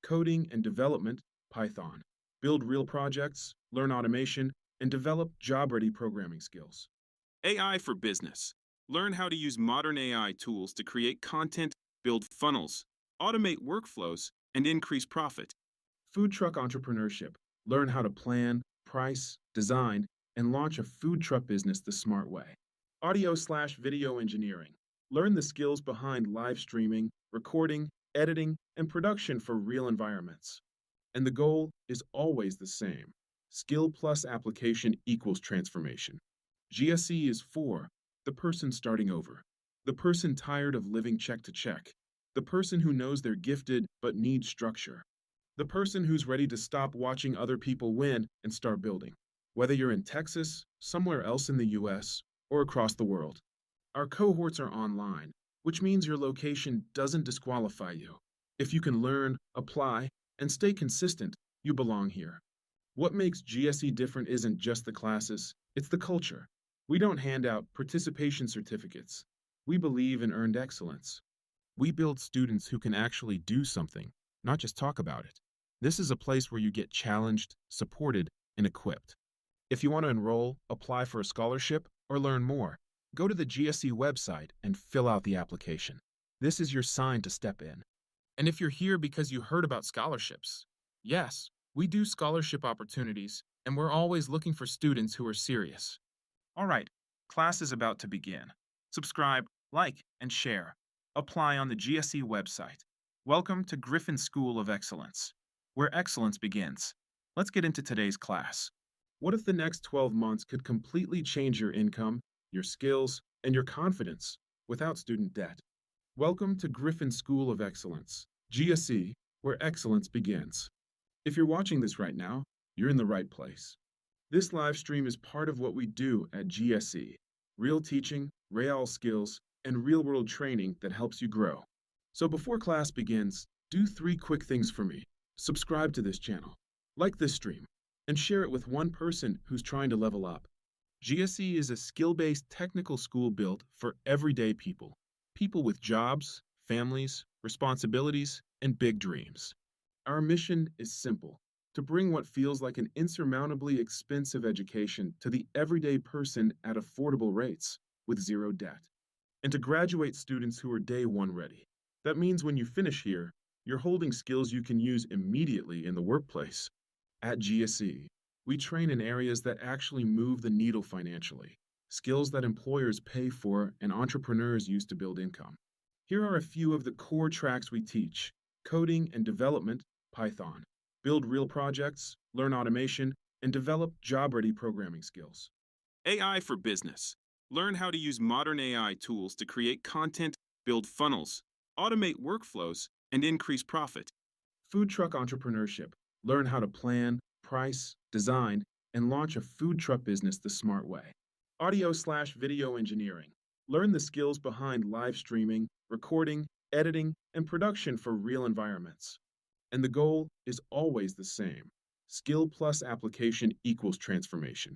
coding and development, Python. Build real projects, learn automation, and develop job-ready programming skills. AI for business. Learn how to use modern AI tools to create content, build funnels, automate workflows, and increase profit. Food truck entrepreneurship. Learn how to plan, price, design, and launch a food truck business the smart way. Audio/video engineering. Learn the skills behind live streaming, recording, editing, and production for real environments. And the goal is always the same. Skill plus application equals transformation. GSE is for the person starting over, the person tired of living check to check, the person who knows they're gifted but needs structure, the person who's ready to stop watching other people win and start building. Whether you're in Texas, somewhere else in the US, or across the world. Our cohorts are online, which means your location doesn't disqualify you. If you can learn, apply, and stay consistent, you belong here. What makes GSE different isn't just the classes, it's the culture. We don't hand out participation certificates. We believe in earned excellence. We build students who can actually do something, not just talk about it. This is a place where you get challenged, supported, and equipped. If you want to enroll, apply for a scholarship, or learn more, go to the GSE website and fill out the application. This is your sign to step in. And if you're here because you heard about scholarships, yes, we do scholarship opportunities, and we're always looking for students who are serious. All right, class is about to begin. Subscribe, like, and share. Apply on the GSE website. Welcome to Griffin School of Excellence, where excellence begins. Let's get into today's class. What if the next 12 months could completely change your income, your skills, and your confidence without student debt? Welcome to Griffin School of Excellence, GSE, where excellence begins. If you're watching this right now, you're in the right place. This live stream is part of what we do at GSE, real teaching, real skills, and real-world training that helps you grow. So before class begins, do 3 quick things for me. Subscribe to this channel, like this stream, and share it with one person who's trying to level up. GSE is a skill-based technical school built for everyday people. People with jobs, families, responsibilities, and big dreams. Our mission is simple: to bring what feels like an insurmountably expensive education to the everyday person at affordable rates, with zero debt. And to graduate students who are day one ready. That means when you finish here, you're holding skills you can use immediately in the workplace. At GSE, we train in areas that actually move the needle financially, skills that employers pay for and entrepreneurs use to build income. Here are a few of the core tracks we teach: coding and development, Python. Build real projects, learn automation, and develop job-ready programming skills. AI for business. Learn how to use modern AI tools to create content, build funnels, automate workflows, and increase profit. Food truck entrepreneurship. Learn how to plan, price, design, and launch a food truck business the smart way. Audio/video engineering. Learn the skills behind live streaming, recording, editing, and production for real environments. And the goal is always the same. Skill plus application equals transformation.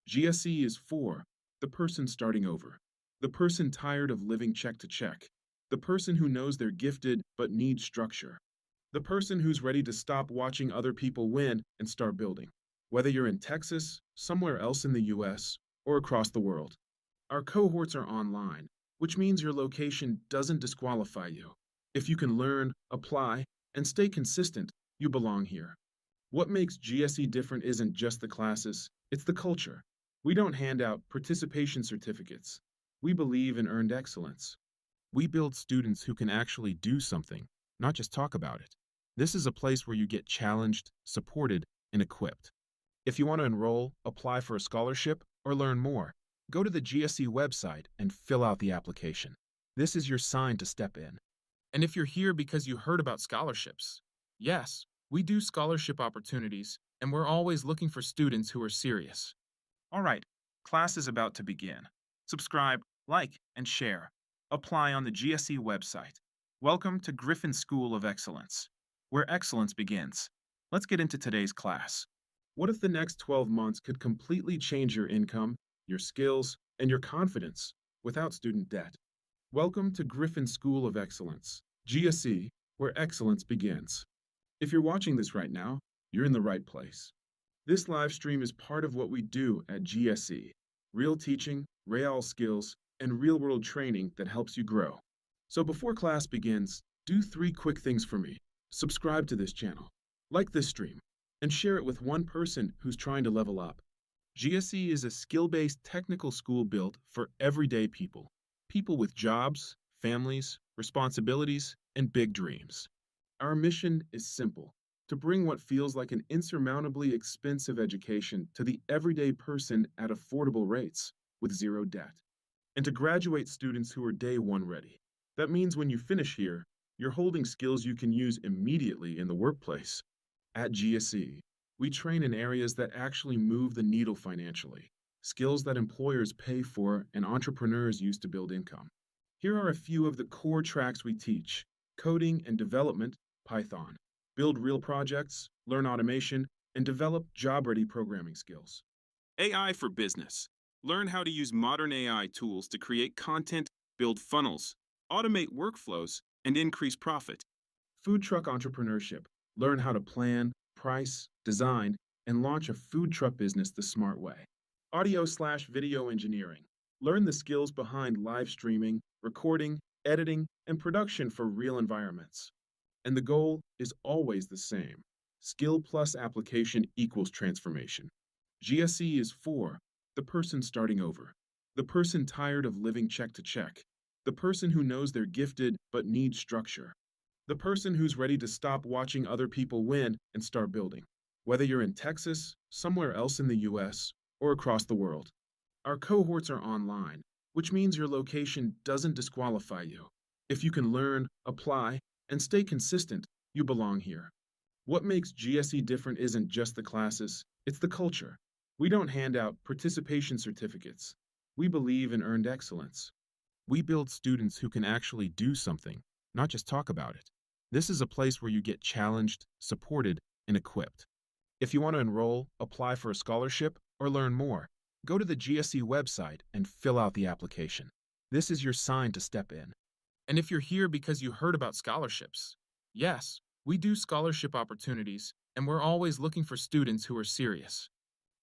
GSE is for the person starting over, the person tired of living check to check, the person who knows they're gifted but needs structure, the person who's ready to stop watching other people win and start building. Whether you're in Texas, somewhere else in the US, or across the world. Our cohorts are online, which means your location doesn't disqualify you. If you can learn, apply, and stay consistent, you belong here. What makes GSE different isn't just the classes, it's the culture. We don't hand out participation certificates. We believe in earned excellence. We build students who can actually do something, not just talk about it. This is a place where you get challenged, supported, and equipped. If you want to enroll, apply for a scholarship, or learn more, go to the GSE website and fill out the application. This is your sign to step in. And if you're here because you heard about scholarships, yes, we do scholarship opportunities, and we're always looking for students who are serious. All right, class is about to begin. Subscribe, like, and share. Apply on the GSE website. Welcome to Griffin School of Excellence, where excellence begins. Let's get into today's class. What if the next 12 months could completely change your income, your skills, and your confidence without student debt? Welcome to Griffin School of Excellence, GSE, where excellence begins. If you're watching this right now, you're in the right place. This live stream is part of what we do at GSE: real teaching, real skills, and real world training that helps you grow. So before class begins, do three quick things for me. Subscribe to this channel, like this stream, and share it with one person who's trying to level up. GSE is a skill based technical school built for everyday people, people with jobs, families, responsibilities, and big dreams. Our mission is simple: to bring what feels like an insurmountably expensive education to the everyday person at affordable rates with zero debt, and to graduate students who are day one ready. That means when you finish here, you're holding skills you can use immediately in the workplace. At GSE, we train in areas that actually move the needle financially, skills that employers pay for and entrepreneurs use to build income. Here are a few of the core tracks we teach: coding and development, Python; build real projects, learn automation, and develop job ready programming skills. AI for business. Learn how to use modern AI tools to create content, build funnels, automate workflows, and increase profit. Food truck entrepreneurship. Learn how to plan, price, design, and launch a food truck business the smart way. Audio/video engineering. Learn the skills behind live streaming, recording, editing, and production for real environments. And the goal is always the same: skill plus application equals transformation. GSE is for the person starting over, the person tired of living check to check, the person who knows they're gifted but needs structure, the person who's ready to stop watching other people win and start building. Whether you're in Texas, somewhere else in the US, or across the world, our cohorts are online, which means your location doesn't disqualify you. If you can learn, apply, and stay consistent, you belong here. What makes GSE different isn't just the classes, it's the culture. We don't hand out participation certificates. We believe in earned excellence. We build students who can actually do something, not just talk about it. This is a place where you get challenged, supported, and equipped. If you want to enroll, apply for a scholarship, or learn more, go to the GSE website and fill out the application. This is your sign to step in. And if you're here because you heard about scholarships, yes, we do scholarship opportunities, and we're always looking for students who are serious.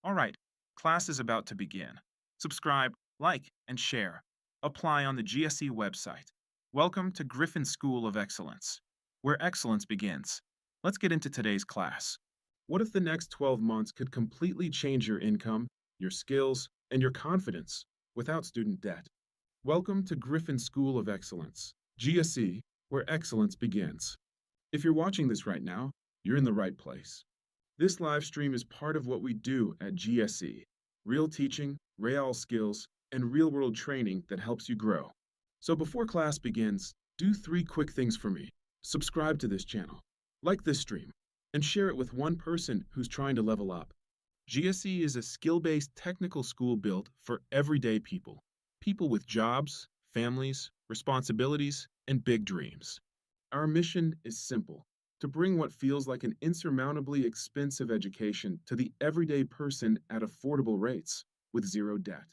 All right, class is about to begin. Subscribe, like, and share. Apply on the GSE website. Welcome to Griffin School of Excellence, where excellence begins. Let's get into today's class. What if the next 12 months could completely change your income, your skills, and your confidence without student debt? Welcome to Griffin School of Excellence, GSE, where excellence begins. If you're watching this right now, you're in the right place. This live stream is part of what we do at GSE: real teaching, real skills, and real world training that helps you grow. So before class begins, do three quick things for me. Subscribe to this channel, like this stream, and share it with one person who's trying to level up. GSE is a skill-based technical school built for everyday people, people with jobs, families, responsibilities, and big dreams. Our mission is simple: to bring what feels like an insurmountably expensive education to the everyday person at affordable rates with zero debt,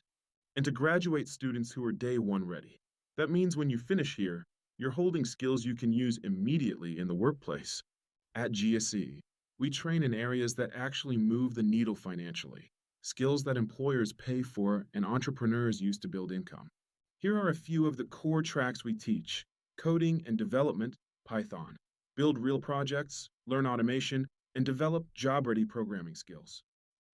and to graduate students who are day one ready. That means when you finish here, you're holding skills you can use immediately in the workplace. At GSE, we train in areas that actually move the needle financially, skills that employers pay for and entrepreneurs use to build income. Here are a few of the core tracks we teach: coding and development, Python; build real projects, learn automation, and develop job-ready programming skills.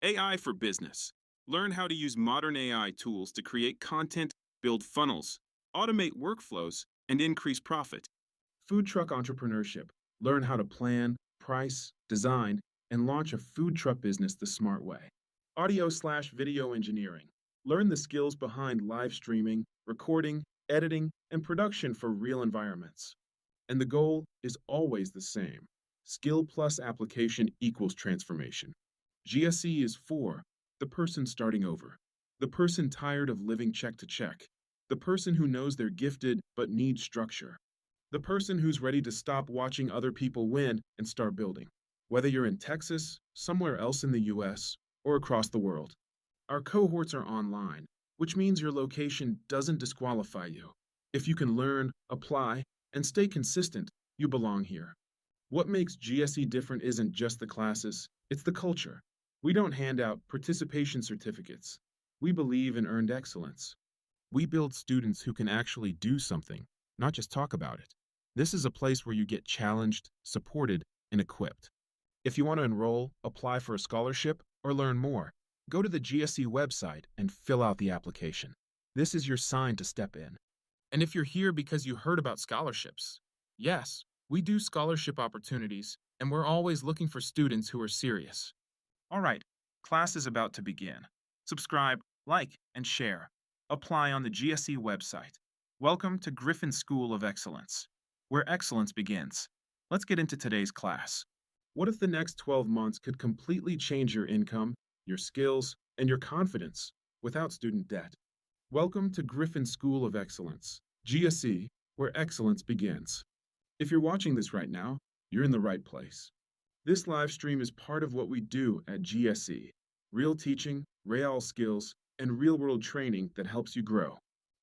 AI for business. Learn how to use modern AI tools to create content, build funnels, automate workflows, and increase profit. Food truck entrepreneurship. Learn how to plan, price, design, and launch a food truck business the smart way. Audio/video engineering. Learn the skills behind live streaming, recording, editing, and production for real environments. And the goal is always the same: skill plus application equals transformation. GSE is for the person starting over, the person tired of living check to check, the person who knows they're gifted but needs structure, the person who's ready to stop watching other people win and start building. Whether you're in Texas, somewhere else in the US, or across the world, our cohorts are online, which means your location doesn't disqualify you. If you can learn, apply, and stay consistent, you belong here. What makes GSE different isn't just the classes, it's the culture. We don't hand out participation certificates. We believe in earned excellence. We build students who can actually do something, not just talk about it. This is a place where you get challenged, supported, and equipped. If you want to enroll, apply for a scholarship, or learn more, go to the GSE website and fill out the application. This is your sign to step in. And if you're here because you heard about scholarships, yes, we do scholarship opportunities, and we're always looking for students who are serious. All right, class is about to begin. Subscribe, like, and share. Apply on the GSE website. Welcome to Griffin School of Excellence, where excellence begins. Let's get into today's class. What if the next 12 months could completely change your income, your skills, and your confidence without student debt? Welcome to Griffin School of Excellence, GSE, where excellence begins. If you're watching this right now, you're in the right place. This live stream is part of what we do at GSE: real teaching, real skills, and real-world training that helps you grow.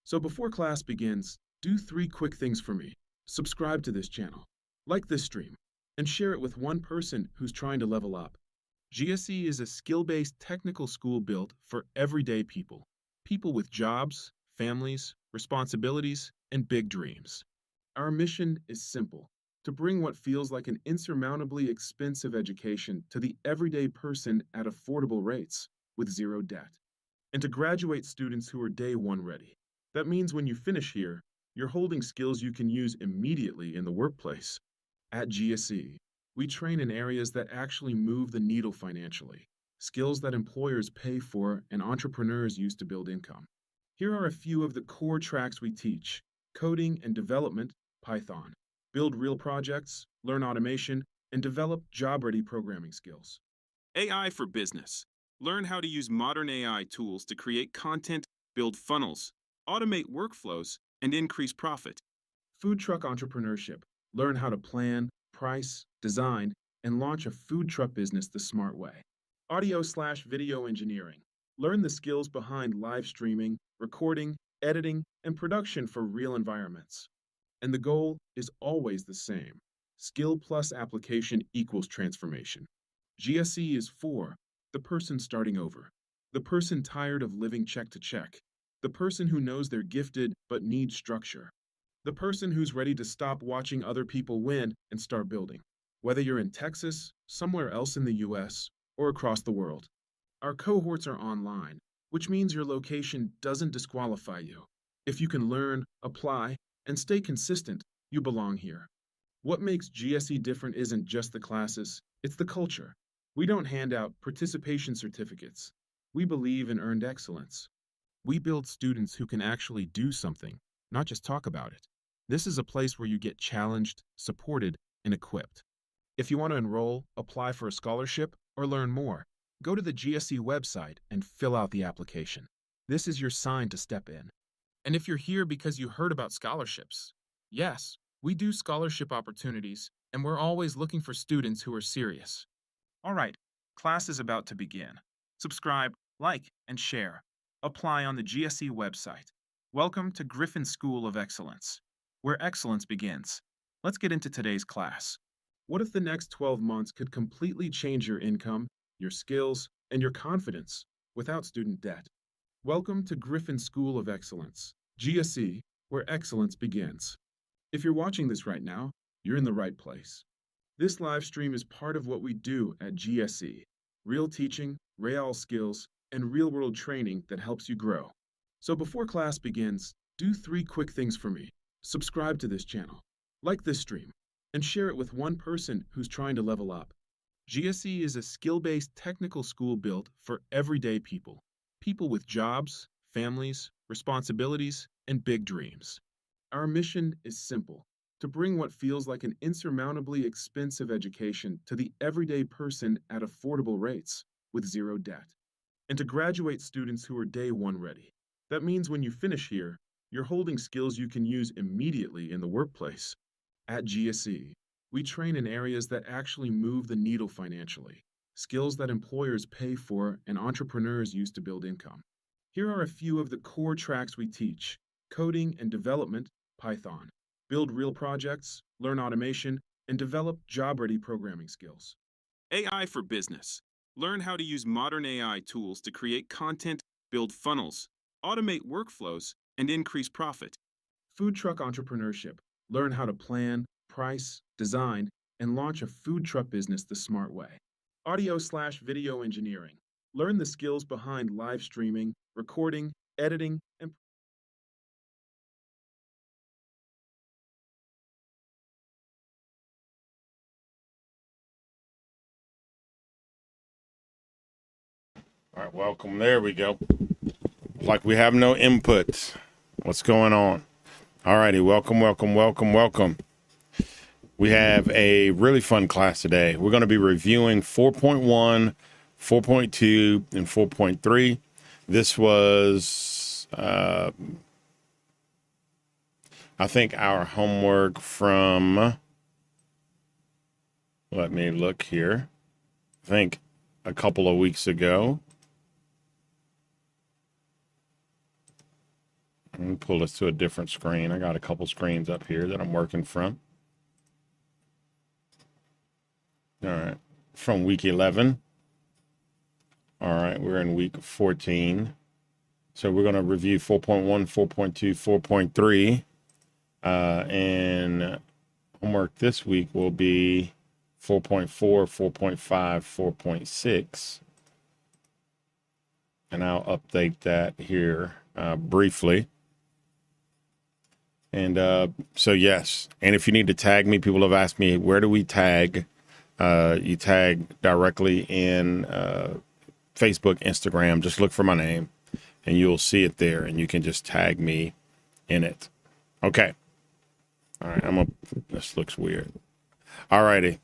So before class begins, do 3 quick things for me. Subscribe to this channel, like this stream, and share it with one person who's trying to level up. GSE is a skill-based technical school built for everyday people. People with jobs, families, responsibilities, and big dreams. Our mission is simple: to bring what feels like an insurmountably expensive education to the everyday person at affordable rates with zero debt. And to graduate students who are day one ready. That means when you finish here, you're holding skills you can use immediately in the workplace. At GSE, we train in areas that actually move the needle financially, skills that employers pay for and entrepreneurs use to build income. Here are a few of the core tracks we teach: coding and development, Python; build real projects, learn automation, and develop job-ready programming skills. AI for business. Learn how to use modern AI tools to create content, build funnels, automate workflows, and increase profit. Food truck entrepreneurship. Learn how to plan, price, design, and launch a food truck business the smart way. Audio/video engineering. Learn the skills behind live streaming, recording, editing, and production for real environments. And the goal is always the same: skill plus application equals transformation. GSE is for the person starting over, the person tired of living check to check, the person who knows they're gifted but needs structure, the person who's ready to stop watching other people win and start building. Whether you're in Texas, somewhere else in the US, or across the world. Our cohorts are online, which means your location doesn't disqualify you. If you can learn, apply, and stay consistent, you belong here. What makes GSE different isn't just the classes, it's the culture. We don't hand out participation certificates. We believe in earned excellence. We build students who can actually do something, not just talk about it. This is a place where you get challenged, supported, and equipped. If you want to enroll, apply for a scholarship, or learn more, go to the GSE website and fill out the application. This is your sign to step in. And if you're here because you heard about scholarships, yes, we do scholarship opportunities, and we're always looking for students who are serious. All right, class is about to begin. Subscribe, like, and share. Apply on the GSE website. Welcome to Griffin School of Excellence, where excellence begins. Let's get into today's class. What if the next 12 months could completely change your income, your skills, and your confidence without student debt? Welcome to Griffin School of Excellence, GSE, where excellence begins. If you're watching this right now, you're in the right place. This live stream is part of what we do at GSE: real teaching, real skills, and real-world training that helps you grow. So before class begins, do 3 quick things for me. Subscribe to this channel, like this stream, and share it with one person who's trying to level up. GSE is a skill-based technical school built for everyday people. People with jobs, families, responsibilities, and big dreams. Our mission is simple: to bring what feels like an insurmountably expensive education to the everyday person at affordable rates with zero debt. And to graduate students who are day one ready. That means when you finish here, you're holding skills you can use immediately in the workplace. At GSE, we train in areas that actually move the needle financially, skills that employers pay for and entrepreneurs use to build income. Here are a few of the core tracks we teach: coding and development, Python; build real projects, learn automation, and develop job-ready programming skills. AI for business. Learn how to use modern AI tools to create content, build funnels, automate workflows, and increase profit. Food truck entrepreneurship. Learn how to plan, price, design, and launch a food truck business the smart way. Audio/video engineering. Learn the skills behind live streaming, recording, editing, and All right, welcome. There we go. Like we have no input. What's going on? All righty, welcome. We have a really fun class today. We're going to be reviewing 4.1, 4.2, and 4.3. This was, I think, our homework from, let me look here, I think a couple of weeks ago. Let me pull this to a different screen. I got a couple screens up here that I'm working from. All right, from week 11. All right, we're in week 14. So we're going to review 4.1, 4.2, 4.3. And homework this week will be 4.4, 4.5, 4.6. And I'll update that here briefly. And so, yes. And if you need to tag me, people have asked me, where do we tag? You tag directly in Facebook, Instagram. Just look for my name and you'll see it there. And you can just tag me in it. Okay. All right. This looks weird. All righty.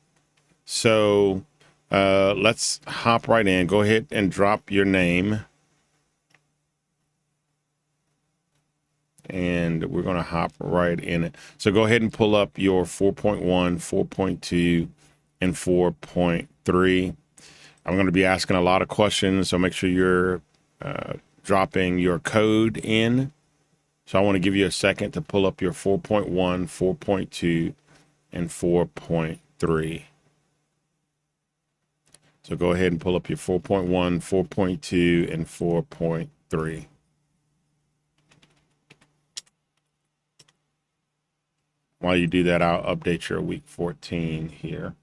So let's hop right in. Go ahead and drop your name. And we're going to hop right in it. So go ahead and pull up your 4.1, 4.2, and 4.3. I'm going to be asking a lot of questions, so make sure you're dropping your code in. So I want to give you a second to pull up your 4.1, 4.2, and 4.3. So go ahead and pull up your 4.1, 4.2, and 4.3. While you do that, I'll update your week 14 here.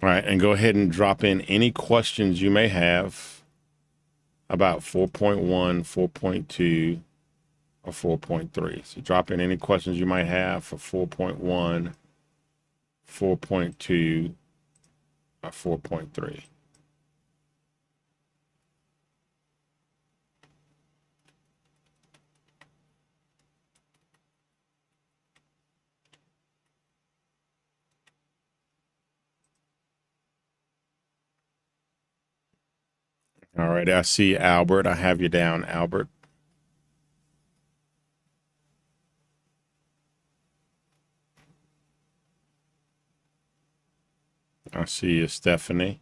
All right, and go ahead and drop in any questions you may have about 4.1, 4.2, or 4.3. So drop in any questions you might have for 4.1, 4.2, or 4.3. All right, I see Albert. I have you down, Albert. I see you, Stephanie.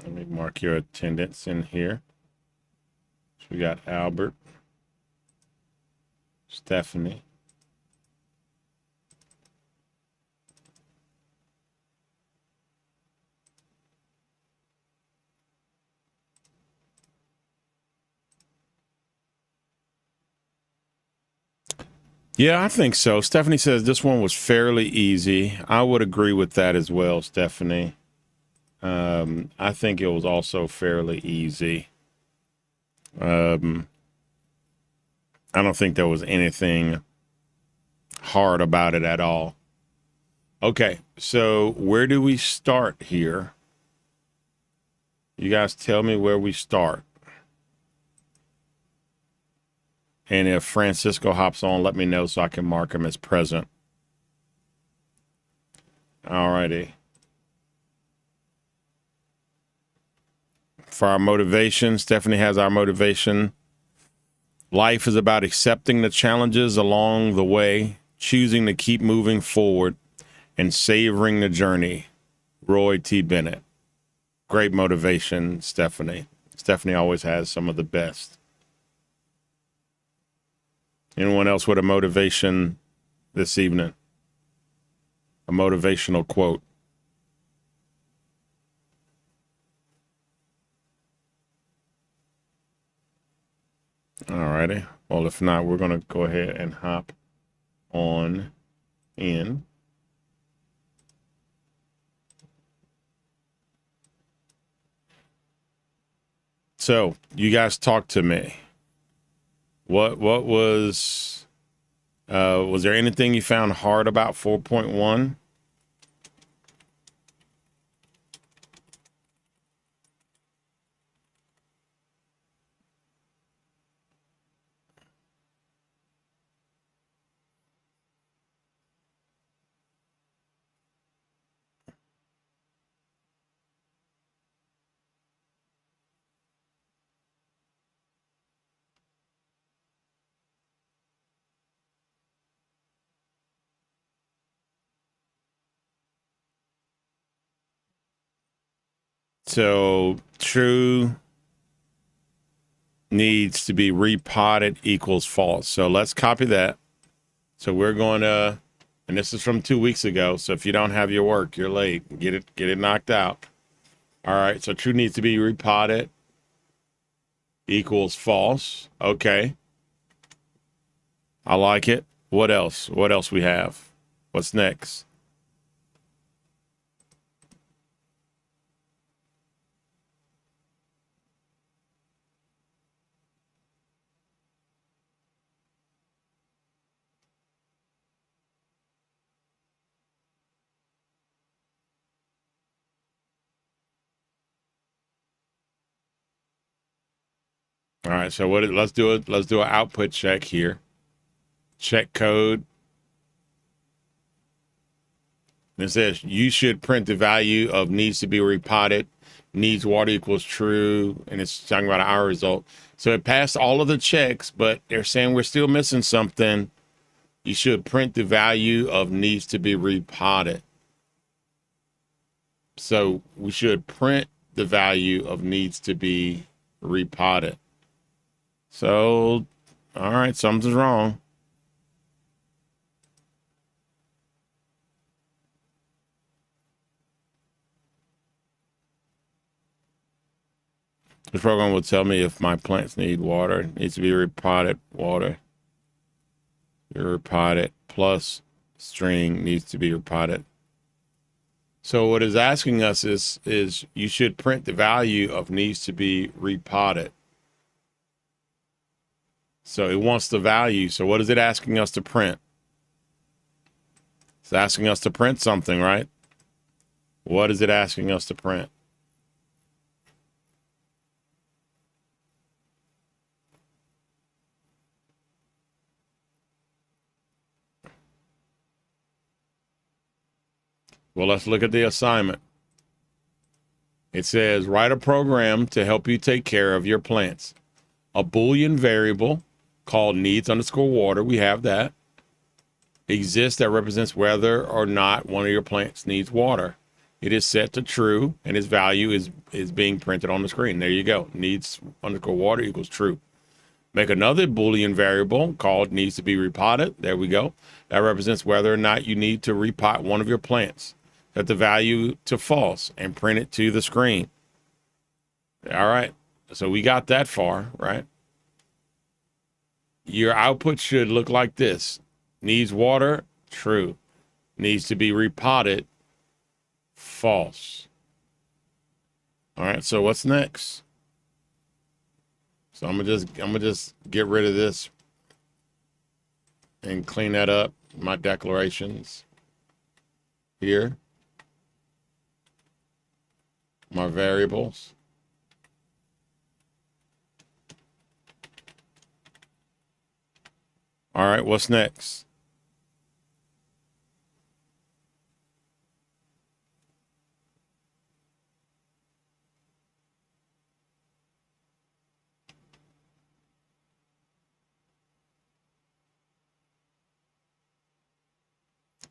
Let me mark your attendance in here. So we got Albert, Stephanie. Yeah, I think so. Stephanie says this one was fairly easy. I would agree with that as well, Stephanie. I think it was also fairly easy. I don't think there was anything hard about it at all. Okay, so where do we start here? You guys tell me where we start. And if Francisco hops on, let me know so I can mark him as present. All righty. For our motivation, Stephanie has our motivation. Life is about accepting the challenges along the way, choosing to keep moving forward, and savoring the journey. Roy T. Bennett. Great motivation, Stephanie. Stephanie always has some of the best. Anyone else with a motivation this evening? A motivational quote. All righty. Well, if not, we're going to go ahead and hop on in. So, you guys talk to me. What was there anything you found hard about 4.1? So, true needs to be repotted equals false. So let's copy that. So we're going to, and this is from 2 weeks ago. So if you don't have your work, you're late. Get it knocked out. All right. So true needs to be repotted equals false. Okay. I like it. What else? What else we have? What's next? All right. So let's do it. Let's do an output check here. Check code. It says you should print the value of needs to be repotted, needs water equals true, and it's talking about our result. So it passed all of the checks, but they're saying we're still missing something. You should print the value of needs to be repotted. So we should print the value of needs to be repotted. So, all right, something's wrong. The program will tell me if my plants need water. It needs to be repotted water. Repotted plus string needs to be repotted. So what it's asking us is you should print the value of needs to be repotted. So it wants the value. So what is it asking us to print? It's asking us to print something, right? What is it asking us to print? Well, let's look at the assignment. It says, write a program to help you take care of your plants. A Boolean variable called needs underscore water, we have that, exists that represents whether or not one of your plants needs water. It is set to true, and its value is being printed on the screen. There you go. Needs underscore water equals true. Make another Boolean variable called needs to be repotted. There we go. That represents whether or not you need to repot one of your plants. Set the value to false and print it to the screen. All right. So we got that far, right? Your output should look like this. Needs water, true. Needs to be repotted, false. All right, so what's next? So I'm gonna just get rid of this and clean that up. My declarations here. My variables. All right, what's next?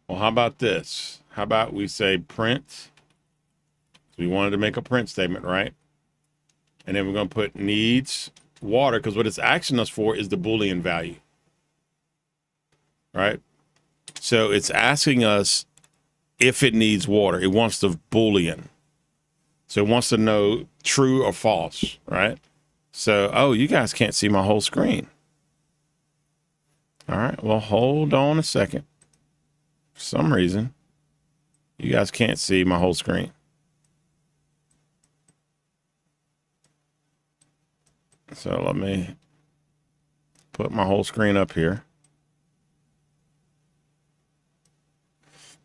Well, how about this? How about we say print? We wanted to make a print statement, right? And then we're going to put needs water, because what it's asking us for is the Boolean value, right? So it's asking us if it needs water. It wants the Boolean. So it wants to know true or false, right? So, oh, you guys can't see my whole screen. All right, well, hold on a second. For some reason, you guys can't see my whole screen. So let me put my whole screen up here.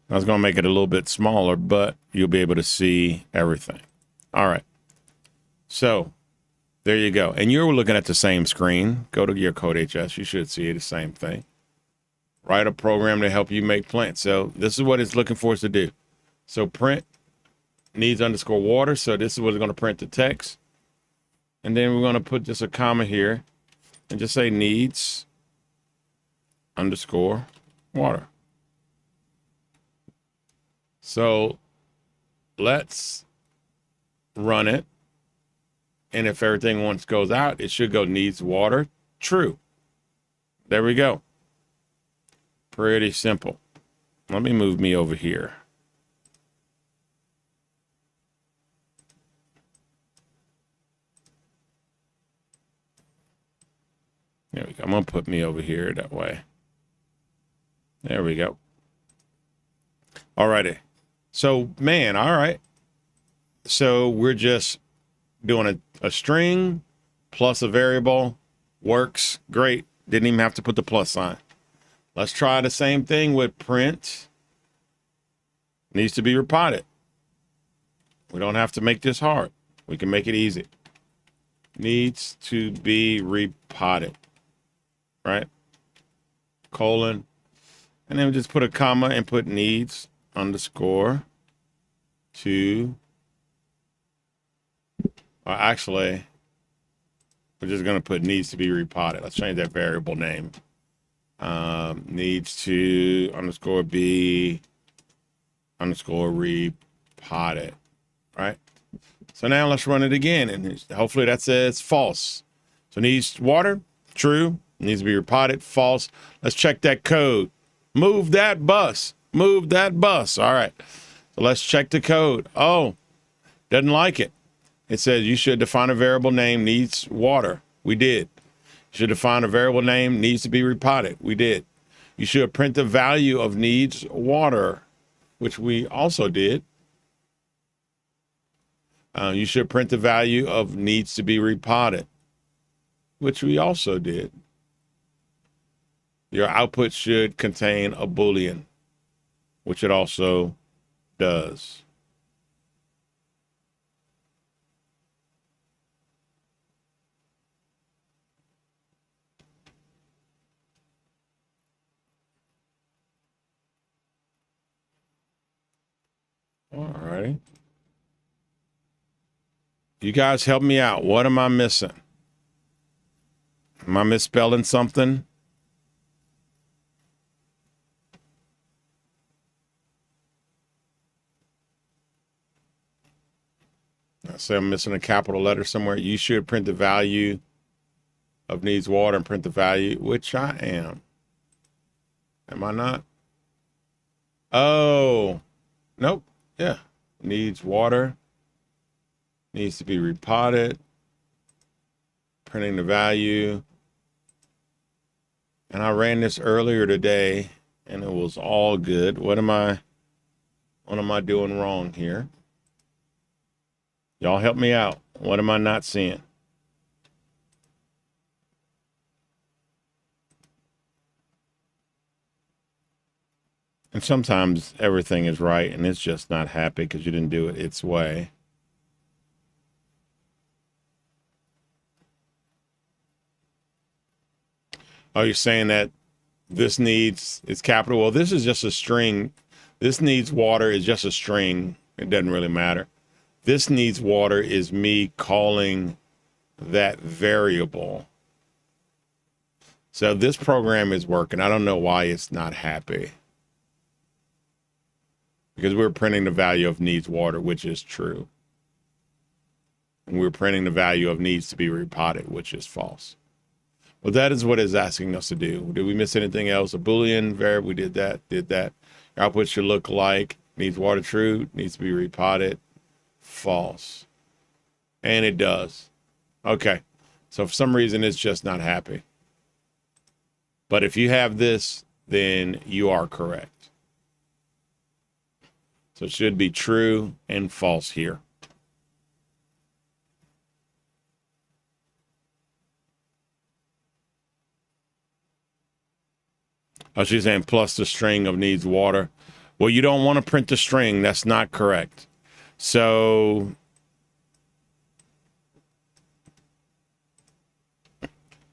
I was going to make it a little bit smaller, but you'll be able to see everything. All right. So there you go. And you're looking at the same screen. Go to your Code.hs. You should see the same thing. Write a program to help you make plants. So this is what it's looking for us to do. So print needs underscore water. So this is what it's going to print the text. And then we're going to put just a comma here and just say needs underscore water. So let's run it. And if everything once goes out, it should go needs water, true. There we go. Pretty simple. Let me move me over here. There we go. I'm going to put me over here that way. There we go. All righty. So, man, all right. So we're just doing a string plus a variable. Works. Great. Didn't even have to put the plus sign. Let's try the same thing with print. Needs to be repotted. We don't have to make this hard. We can make it easy. Needs to be repotted. Right? Colon. And then we just put a comma and put needs underscore to, or actually, we're just going to put needs to be repotted. Let's change that variable name. Needs to underscore be underscore repotted. Right? So now let's run it again. And hopefully that says false. So needs water, true. Needs to be repotted, false. Let's check that code. Move that bus. Move that bus. All right. So let's check the code. Oh, doesn't like it. It says you should define a variable name needs water. We did. You should define a variable name needs to be repotted. We did. You should print the value of needs water, which we also did. You should print the value of needs to be repotted, which we also did. Your output should contain a Boolean, which it also does. All right. You guys help me out. What am I missing? Am I misspelling something? I say I'm missing a capital letter somewhere. You should print the value of needs water and print the value, which I am. Am I not? Oh, nope. Yeah. Needs water. Needs to be repotted. Printing the value. And I ran this earlier today and it was all good. What am I doing wrong here? Y'all help me out. What am I not seeing? And sometimes everything is right and it's just not happy because you didn't do it its way. Oh, you're saying that this needs, it's capital. Well, this is just a string. This needs water is just a string. It doesn't really matter. This needs water is me calling that variable. So this program is working. I don't know why it's not happy. because we're printing the value of needs water, which is true. And we're printing the value of needs to be repotted, which is false. Well, that is what it's asking us to do. Did we miss anything else? A Boolean variable, we did that. Your output should look like needs water, true, needs to be repotted, false. And it does. Okay. So for some reason, it's just not happy. But if you have this, then you are correct. So it should be true and false here. Oh, she's saying plus the string of needs water. Well, you don't want to print the string. That's not correct. So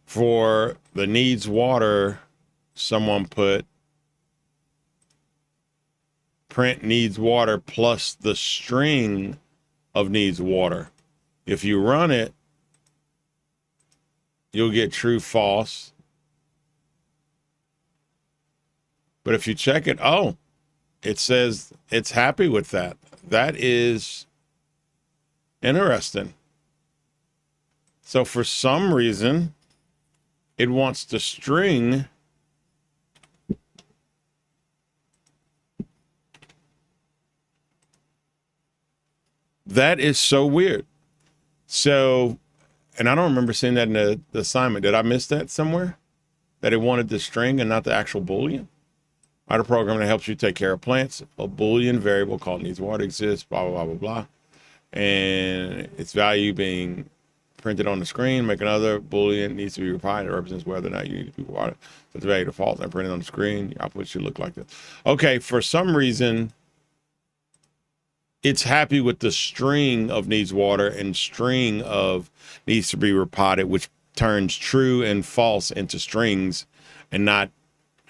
for the needs water, someone put print needs water plus the string of needs water. If you run it, you'll get true, false. But if you check it, oh, it says it's happy with that. That is interesting. So for some reason, it wants the string that is so weird. So, and I don't remember seeing that in the assignment. Did I miss that somewhere? That it wanted the string and not the actual Boolean? Write a program that helps you take care of plants. A Boolean variable called needs water exists, blah, blah, blah, blah, blah. And its value being printed on the screen. Make another Boolean needs to be replied. It represents whether or not you need to be water. So the value defaults and printed on the screen. Your output should look like this. Okay, for some reason, it's happy with the string of needs water and string of needs to be repotted, which turns true and false into strings and not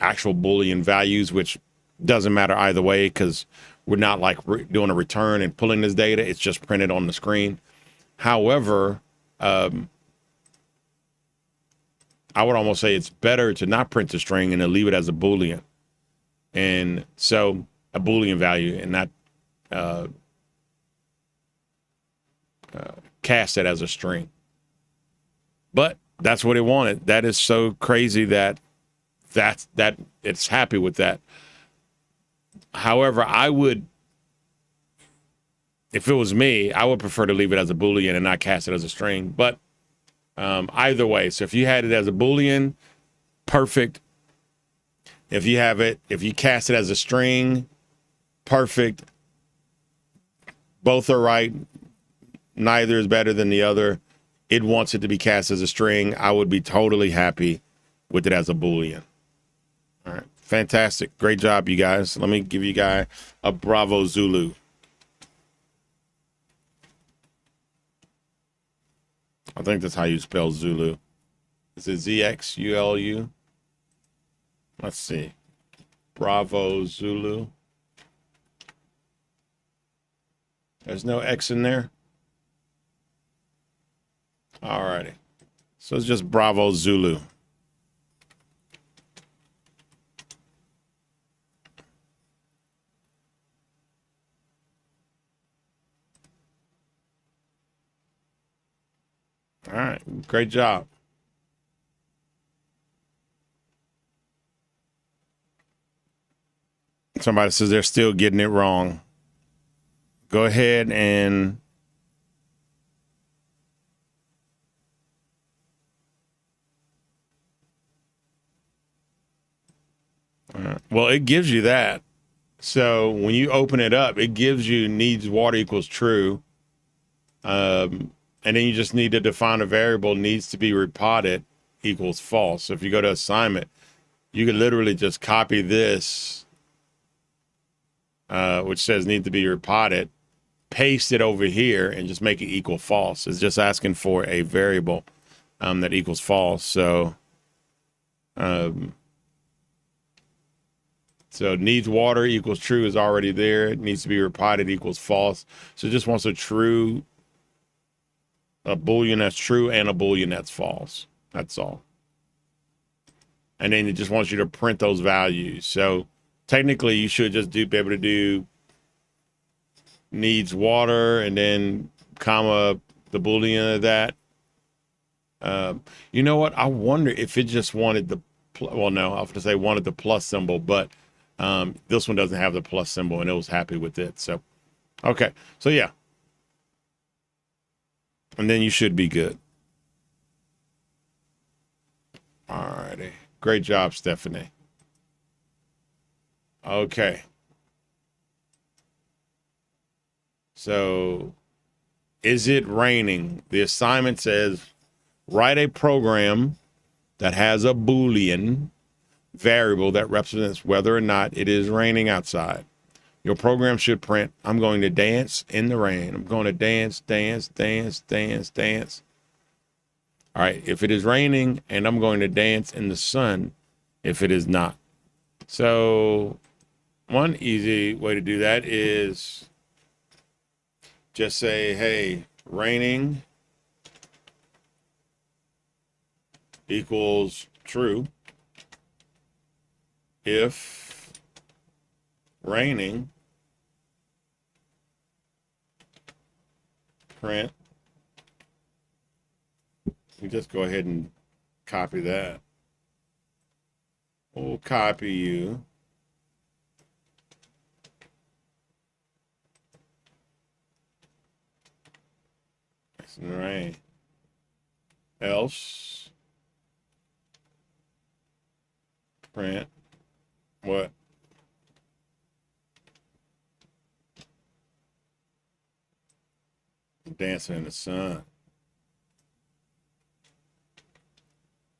actual Boolean values, which doesn't matter either way because we're not like doing a return and pulling this data. It's just printed on the screen. However, I would almost say it's better to not print the string and to leave it as a Boolean. And so a Boolean value and not cast it as a string. But that's what it wanted. That is so crazy that it's happy with that. However, I would, if it was me, I would prefer to leave it as a Boolean and not cast it as a string. But either way, so if you had it as a Boolean, perfect. If you cast it as a string, perfect. Both are right. Neither is better than the other. It wants it to be cast as a string. I would be totally happy with it as a Boolean. All right. Fantastic. Great job, you guys. Let me give you guys a Bravo Zulu. I think that's how you spell Zulu. Is it ZXULU? Let's see. Bravo Zulu. There's no X in there. All righty. So it's just Bravo Zulu. All right. Great job. Somebody says they're still getting it wrong. Go ahead and well, it gives you that. So when you open it up, it gives you needs water equals true. And then you just need to define a variable needs to be repotted equals false. So if you go to assignment, you could literally just copy this, which says need to be repotted, paste it over here and just make it equal false. It's just asking for a variable that equals false. So, so needs water equals true is already there. It needs to be repotted equals false. So it just wants a Boolean that's true and a Boolean that's false. That's all. And then it just wants you to print those values. So technically you should just be able to do needs water, and then comma the boolean of that. You know what? I wonder if it just wanted the well, no, I was to say wanted the plus symbol, but this one doesn't have the plus symbol, and it was happy with it. So, okay, so yeah, and then you should be good. All righty, great job, Stephanie. Okay, so is it raining? The assignment says write a program that has a Boolean variable that represents whether or not it is raining outside. Your program should print, I'm going to dance in the rain. I'm going to dance, dance, dance, dance, dance. All right, if it is raining, and I'm going to dance in the sun if it is not. So one easy way to do that is just say, hey, raining equals true if raining print. We just go ahead and copy that. We'll copy you. It's in the rain. Else print what? Dancing in the sun.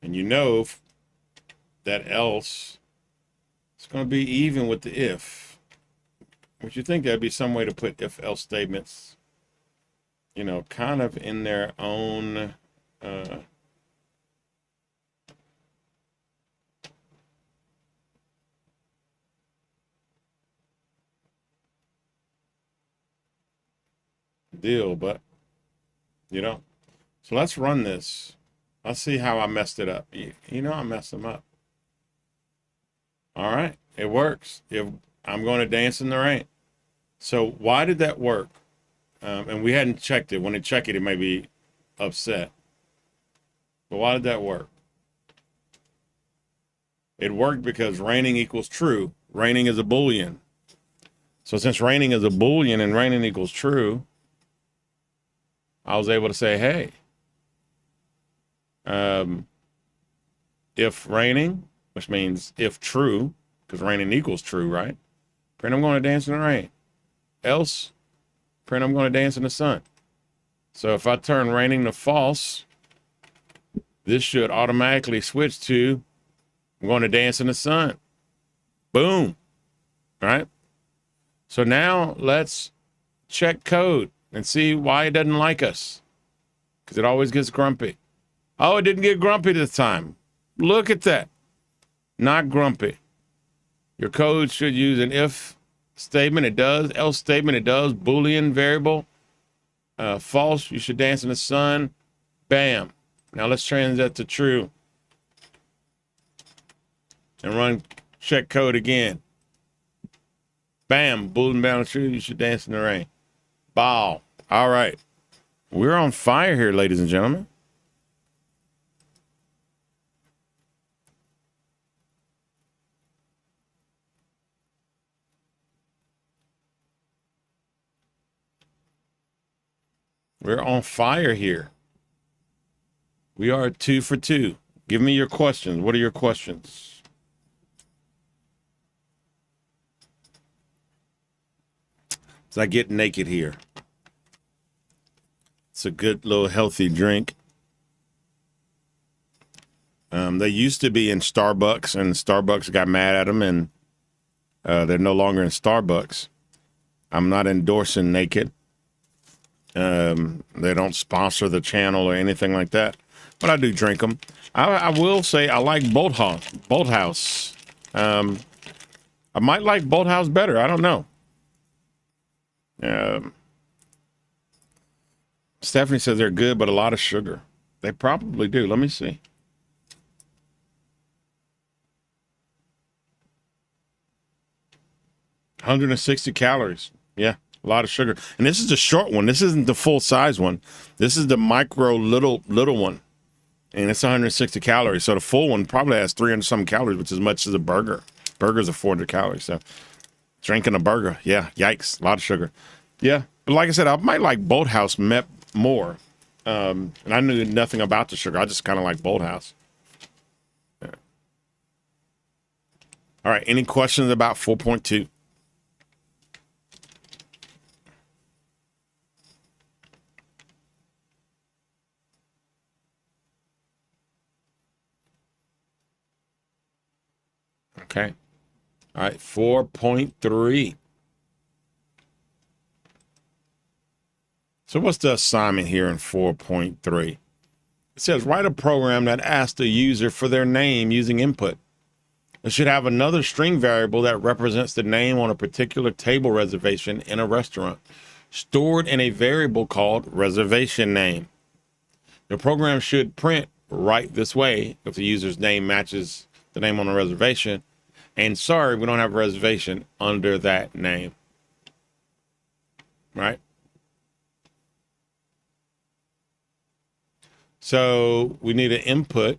And you know that else it's going to be even with the if. Would you think that'd be some way to put if else statements, you know, kind of in their own deal, but you know. So let's run this. Let's see how I messed it up. You know I messed them up. All right, it works. If I'm going to dance in the rain. So why did that work? And we hadn't checked it. When it check it, it may be upset. But why did that work? It worked because raining equals true. Raining is a Boolean. So since raining is a Boolean and raining equals true, I was able to say, hey, if raining, which means if true, because raining equals true, right? Print, I'm going to dance in the rain. Else, print, I'm going to dance in the sun. So if I turn raining to false, this should automatically switch to I'm going to dance in the sun. Boom. All right. So now let's check code and see why it doesn't like us. Because it always gets grumpy. Oh, it didn't get grumpy this time. Look at that. Not grumpy. Your code should use an if statement. It does. Else statement. It does. Boolean variable. False. You should dance in the sun. Bam. Now let's change that to true. And run check code again. Bam. Boolean bound true. You should dance in the rain. Bow. All right. We're on fire here, ladies and gentlemen. We're on fire here. We are 2 for 2. Give me your questions. What are your questions? As I get naked here. It's a good little healthy drink. They used to be in Starbucks, and Starbucks got mad at them, and they're no longer in Starbucks. I'm not endorsing naked. They don't sponsor the channel or anything like that, but I do drink them. I will say I like Bolt House. I might like Bolt House better. I don't know. Stephanie says they're good, but a lot of sugar. They probably do. Let me see. $160 calories. Yeah, A lot of sugar. And this is the short one. This isn't the full size one. This is the micro little one. And it's 160 calories. So the full one probably has 300 some calories, which is as much as a burger. Burgers are 400 calories. So drinking a burger, yeah, yikes, a lot of sugar. Yeah, but like I said, I might like Bolthouse more. And I knew nothing about the sugar. I just kind of like Bolthouse. Yeah. All right, any questions about 4.2? Okay. All right, 4.3. So what's the assignment here in 4.3? It says write a program that asks the user for their name using input. It should have another string variable that represents the name on a particular table reservation in a restaurant, stored in a variable called reservation name. The program should print right this way if the user's name matches the name on the reservation. And sorry, we don't have a reservation under that name. Right? So we need an input,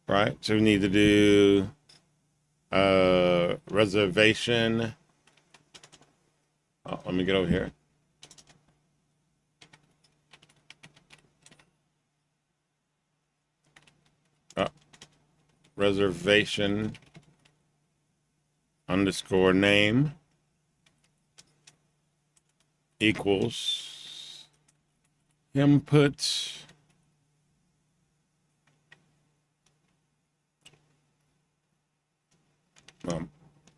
right? So we need to do reservation. Oh, let me get over here. Reservation underscore name equals input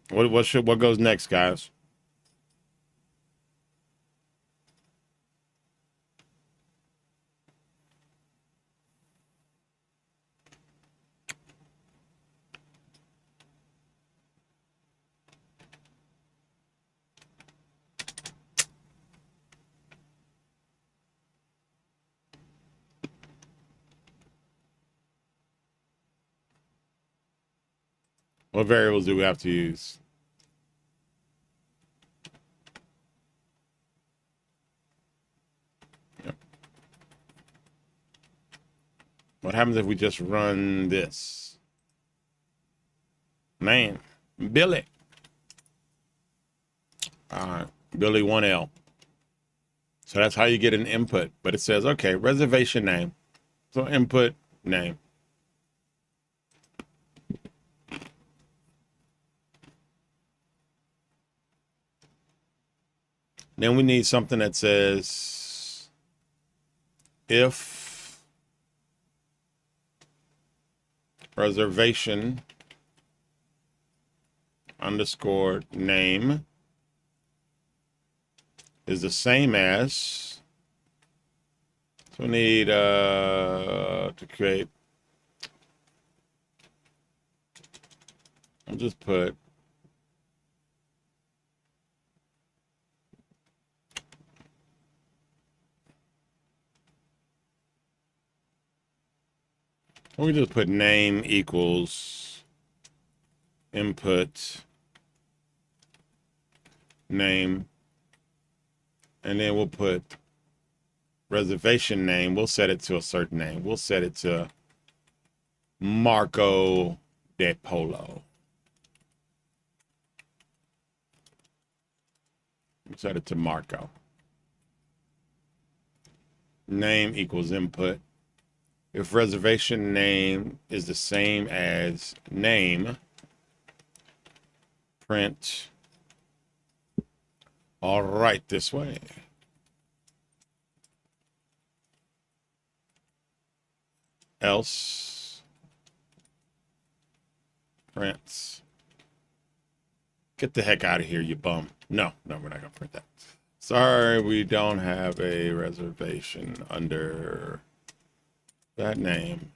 what goes next, guys? What variables do we have to use? Yep. What happens if we just run this? Man, Billy. All right, Billy 1L. So that's how you get an input. But it says, okay, reservation name. So input name. Then we need something that says if reservation underscore name is the same as, so we need to create, I'll just put we just put name equals input name, and then we'll put reservation name. We'll set it to a certain name. We'll set it to Marco de Polo. We'll set it to Marco. Name equals input. If reservation name is the same as name, print all right this way. Else prints. Get the heck out of here, you bum. No, we're not gonna print that. Sorry, we don't have a reservation under that name.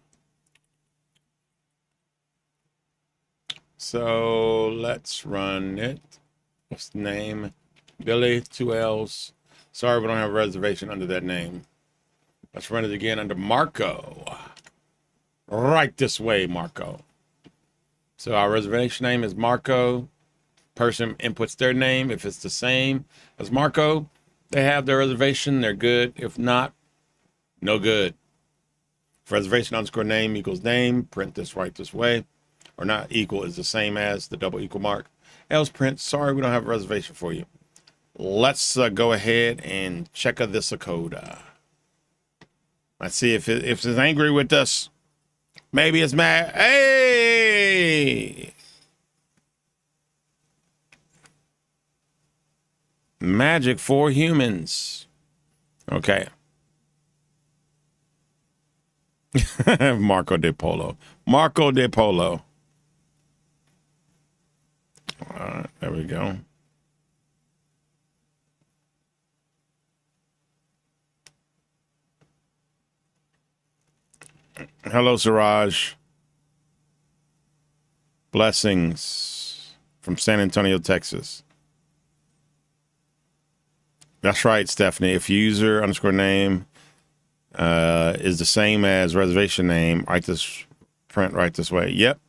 So let's run it. What's the name? Billy, 2 L's. Sorry, we don't have a reservation under that name. Let's run it again under Marco. Right this way, Marco. So our reservation name is Marco. person inputs their name. If it's the same as Marco, they have their reservation, they're good. If not, no good. If reservation underscore name equals name, print this right this way. Or not equal is the same as the double equal mark. Else print, sorry, we don't have a reservation for you. Let's go ahead and check this code. Let's see if it's angry with us. Maybe it's mad. Hey! Magic for humans. Okay. Marco de Polo. Marco de Polo. All right, there we go. Hello, Siraj. Blessings from San Antonio, Texas. That's right, Stephanie. If user underscore name is the same as reservation name, write this print right this way. Yep.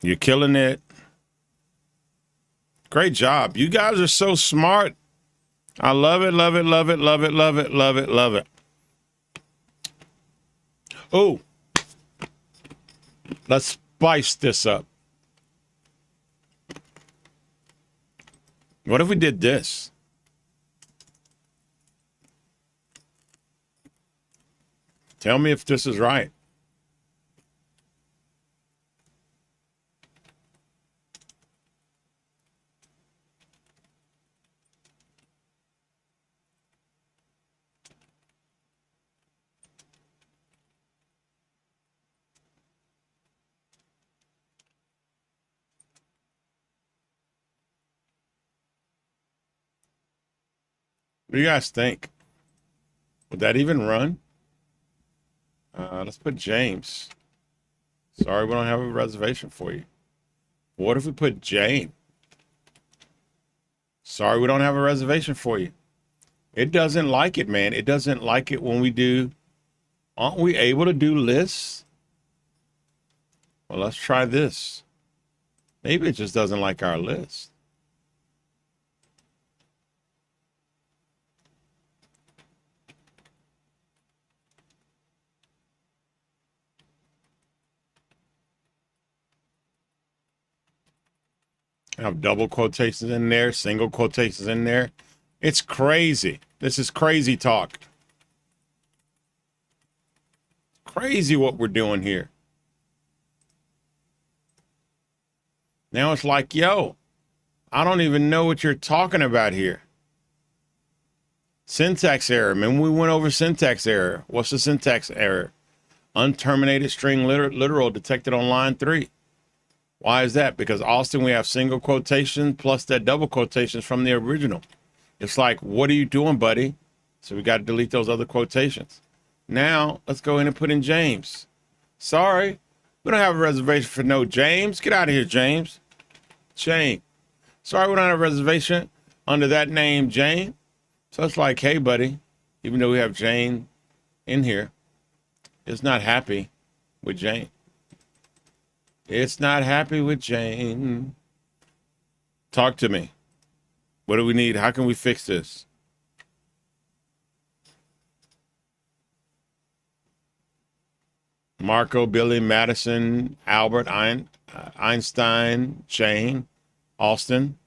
You're killing it. Great job. You guys are so smart. I love it, love it, love it, love it, love it, love it, love it. Oh, let's spice this up. What if we did this? Tell me if this is right. What do you guys think? Would that even run? Let's put James. Sorry, we don't have a reservation for you. What if we put Jane? Sorry, we don't have a reservation for you. It doesn't like it, man. It doesn't like it when we do. Aren't we able to do lists? Well, let's try this. Maybe it just doesn't like our list. I have double quotations in there, single quotations in there. It's crazy. This is crazy talk. Crazy what we're doing here. Now it's like, yo, I don't even know what you're talking about here. Syntax error. Remember we went over syntax error. What's the syntax error? Unterminated string literal detected on line 3. Why is that? Because Austin, we have single quotation plus that double quotations from the original. It's like, what are you doing, buddy? So we got to delete those other quotations. Now, let's go in and put in James. Sorry, we don't have a reservation for no James. Get out of here, James. Jane. Sorry, we don't have a reservation under that name, Jane. So it's like, hey, buddy, even though we have Jane in here, it's not happy with Jane. It's not happy with Jane. Talk to me. What do we need? How can we fix this? Marco, Billy, Madison, Albert, Einstein, Jane, Austin.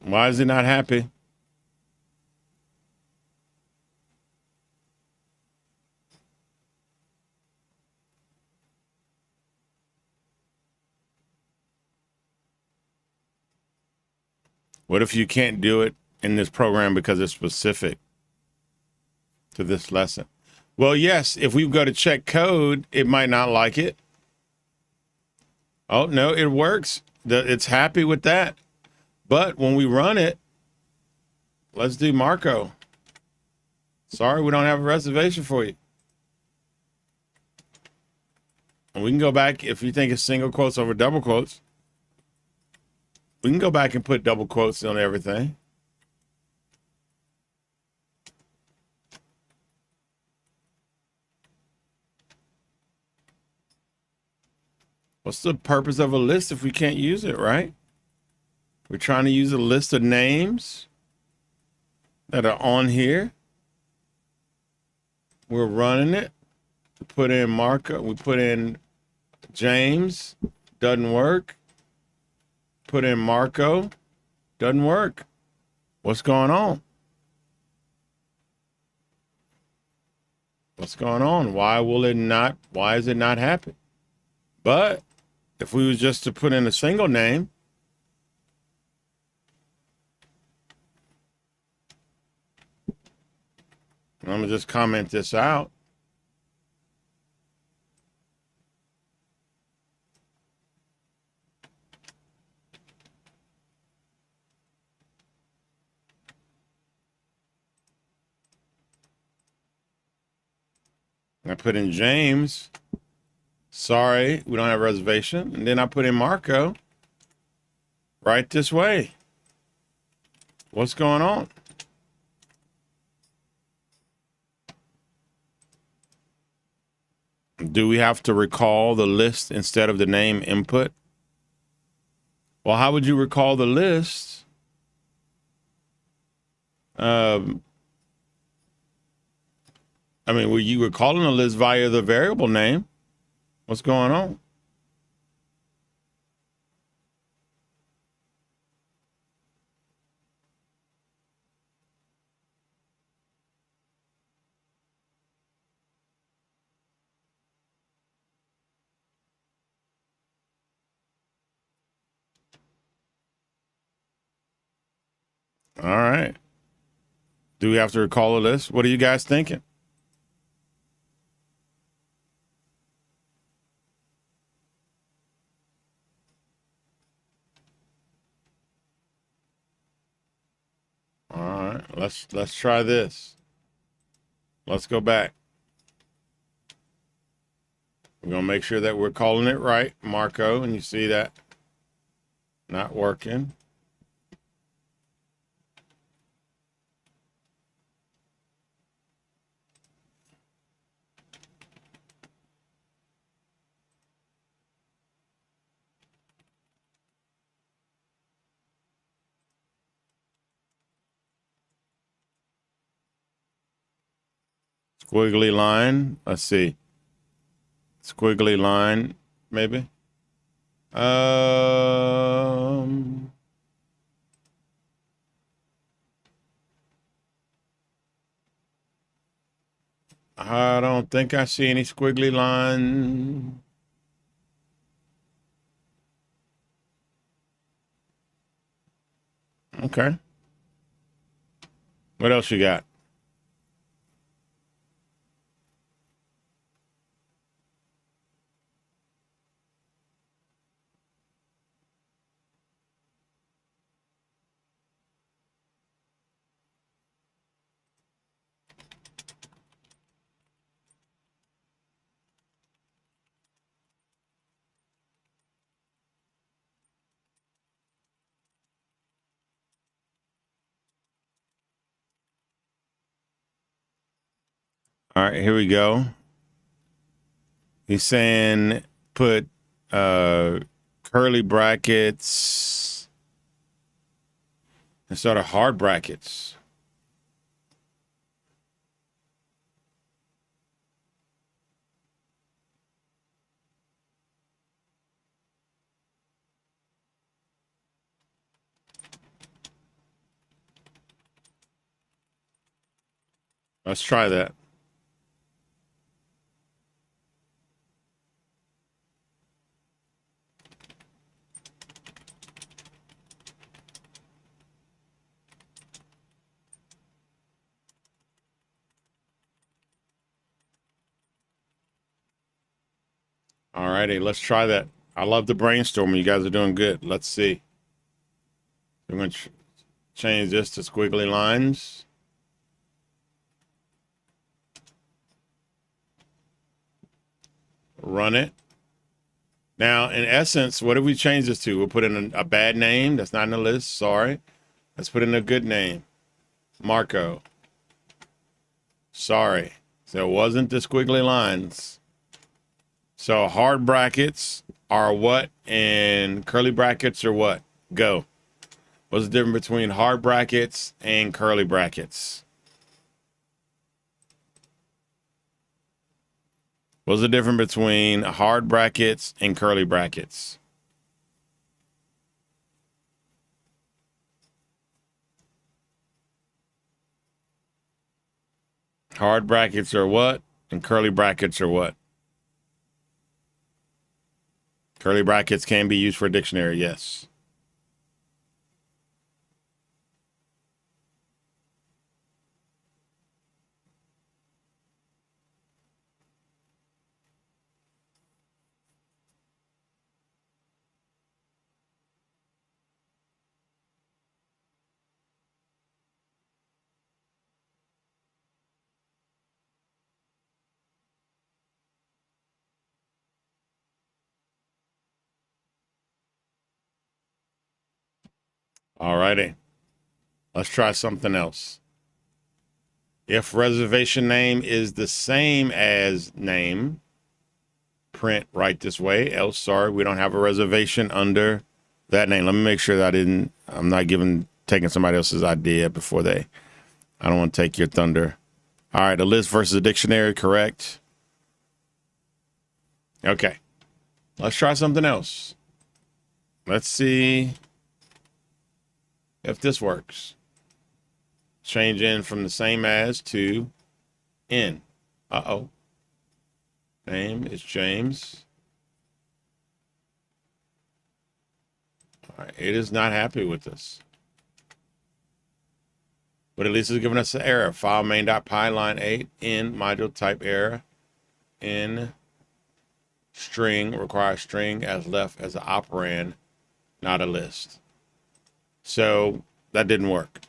Why is he not happy? What if you can't do it in this program because it's specific to this lesson? Well, yes, if we go to check code, it might not like it. Oh, no, it works. It's happy with that. But when we run it, let's do Marco. Sorry, we don't have a reservation for you. And we can go back, if you think it's single quotes over double quotes, we can go back and put double quotes on everything. What's the purpose of a list if we can't use it, right? We're trying to use a list of names that are on here. We're running it. We put in Marco. We put in James. Doesn't work. Put in Marco. Doesn't work. What's going on? What's going on? Why is it not happen? But if we was just to put in a single name, I'm gonna just comment this out. I put in James. Sorry, we don't have a reservation. And then I put in Marco. Right this way. What's going on? Do we have to recall the list instead of the name input? Well, how would you recall the list? Were you recalling a list via the variable name? What's going on? All right. Do we have to recall a list? What are you guys thinking? All right, let's try this. Let's go back. We're gonna make sure that we're calling it right, Marco, and you see that not working. Squiggly line. Let's see. Squiggly line, maybe. I don't think I see any squiggly line. Okay. What else you got? All right, here we go. He's saying put curly brackets instead of hard brackets. Let's try that. All righty, let's try that. I love the brainstorming. You guys are doing good. Let's see. I'm going to change this to squiggly lines. Run it. Now, in essence, what did we change this to? We'll put in a bad name. That's not in the list. Sorry. Let's put in a good name. Marco. Sorry. So it wasn't the squiggly lines. So hard brackets are what in curly brackets or what? Go. What's the difference between hard brackets and curly brackets? What's the difference between hard brackets and curly brackets? Hard brackets are what? And curly brackets are what? Curly brackets can be used for a dictionary, yes. All righty. Let's try something else. If reservation name is the same as name, print right this way. Else, sorry, we don't have a reservation under that name. Let me make sure that I'm not taking somebody else's idea before I don't want to take your thunder. All right, a list versus a dictionary, correct? Okay. Let's try something else. Let's see if this works. Change in from the same as to in. Uh-oh. Name is James. All right, it is not happy with this. But at least it's giving us an error. File main.py line 8 in module type error in string requires string as left as an operand, not a list. So that didn't work.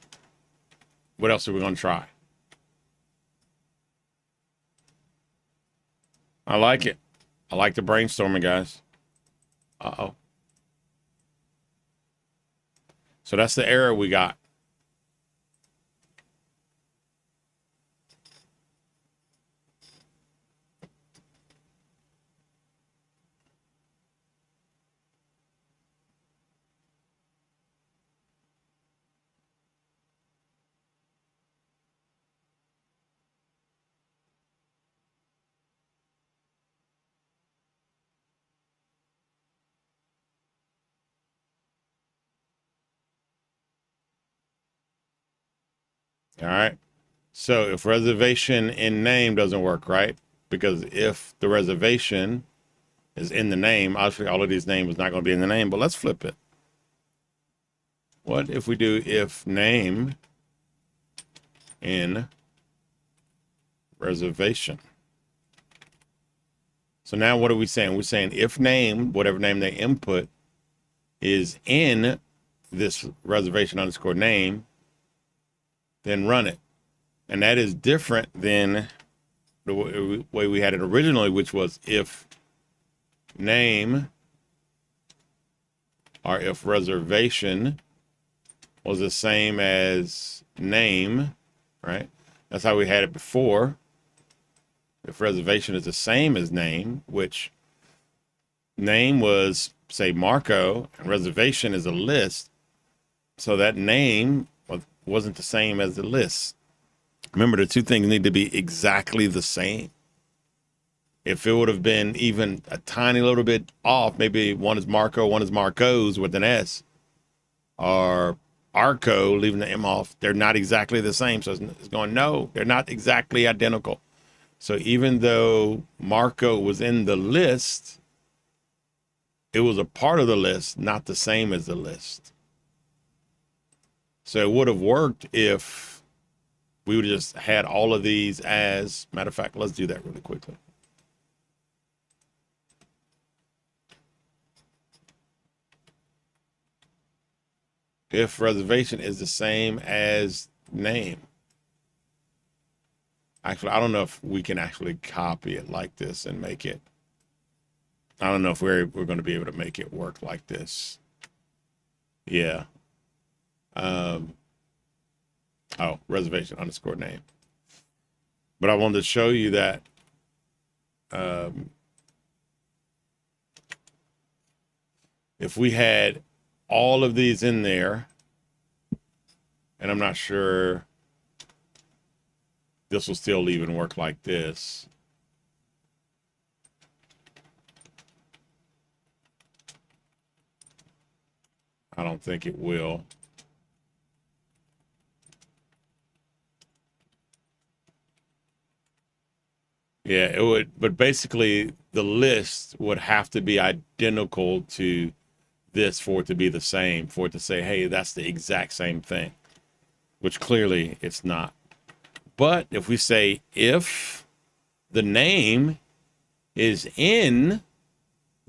What else are we going to try? I like it. I like the brainstorming, guys. Uh-oh. So that's the error we got. All right. So if reservation in name doesn't work, right? Because if the reservation is in the name, obviously all of these names is not going to be in the name, but let's flip it. What if we do if name in reservation? So now what are we saying? We're saying if name, whatever name they input, is in this reservation underscore name, then run it. And that is different than the way we had it originally, which was if name or if reservation was the same as name, right? That's how we had it before. If reservation is the same as name, which name was, say, Marco, and reservation is a list. So that name wasn't the same as the list. Remember, the two things need to be exactly the same. If it would have been even a tiny little bit off, maybe one is Marco, one is Marcos with an S, or Arco, leaving the M off, they're not exactly the same. So it's going, no, they're not exactly identical. So even though Marco was in the list, it was a part of the list, not the same as the list. So it would have worked if we would have just had all of these as, matter of fact, let's do that really quickly. If reservation is the same as name. Actually, I don't know if we can actually copy it like this and make it. I don't know if we're going to be able to make it work like this. Yeah. Oh, reservation underscore name. But I wanted to show you that If we had all of these in there, and I'm not sure this will still even work like this. I don't think it will. Yeah, it would, but basically the list would have to be identical to this for it to be the same, for it to say, hey, that's the exact same thing, which clearly it's not. But if we say if the name is in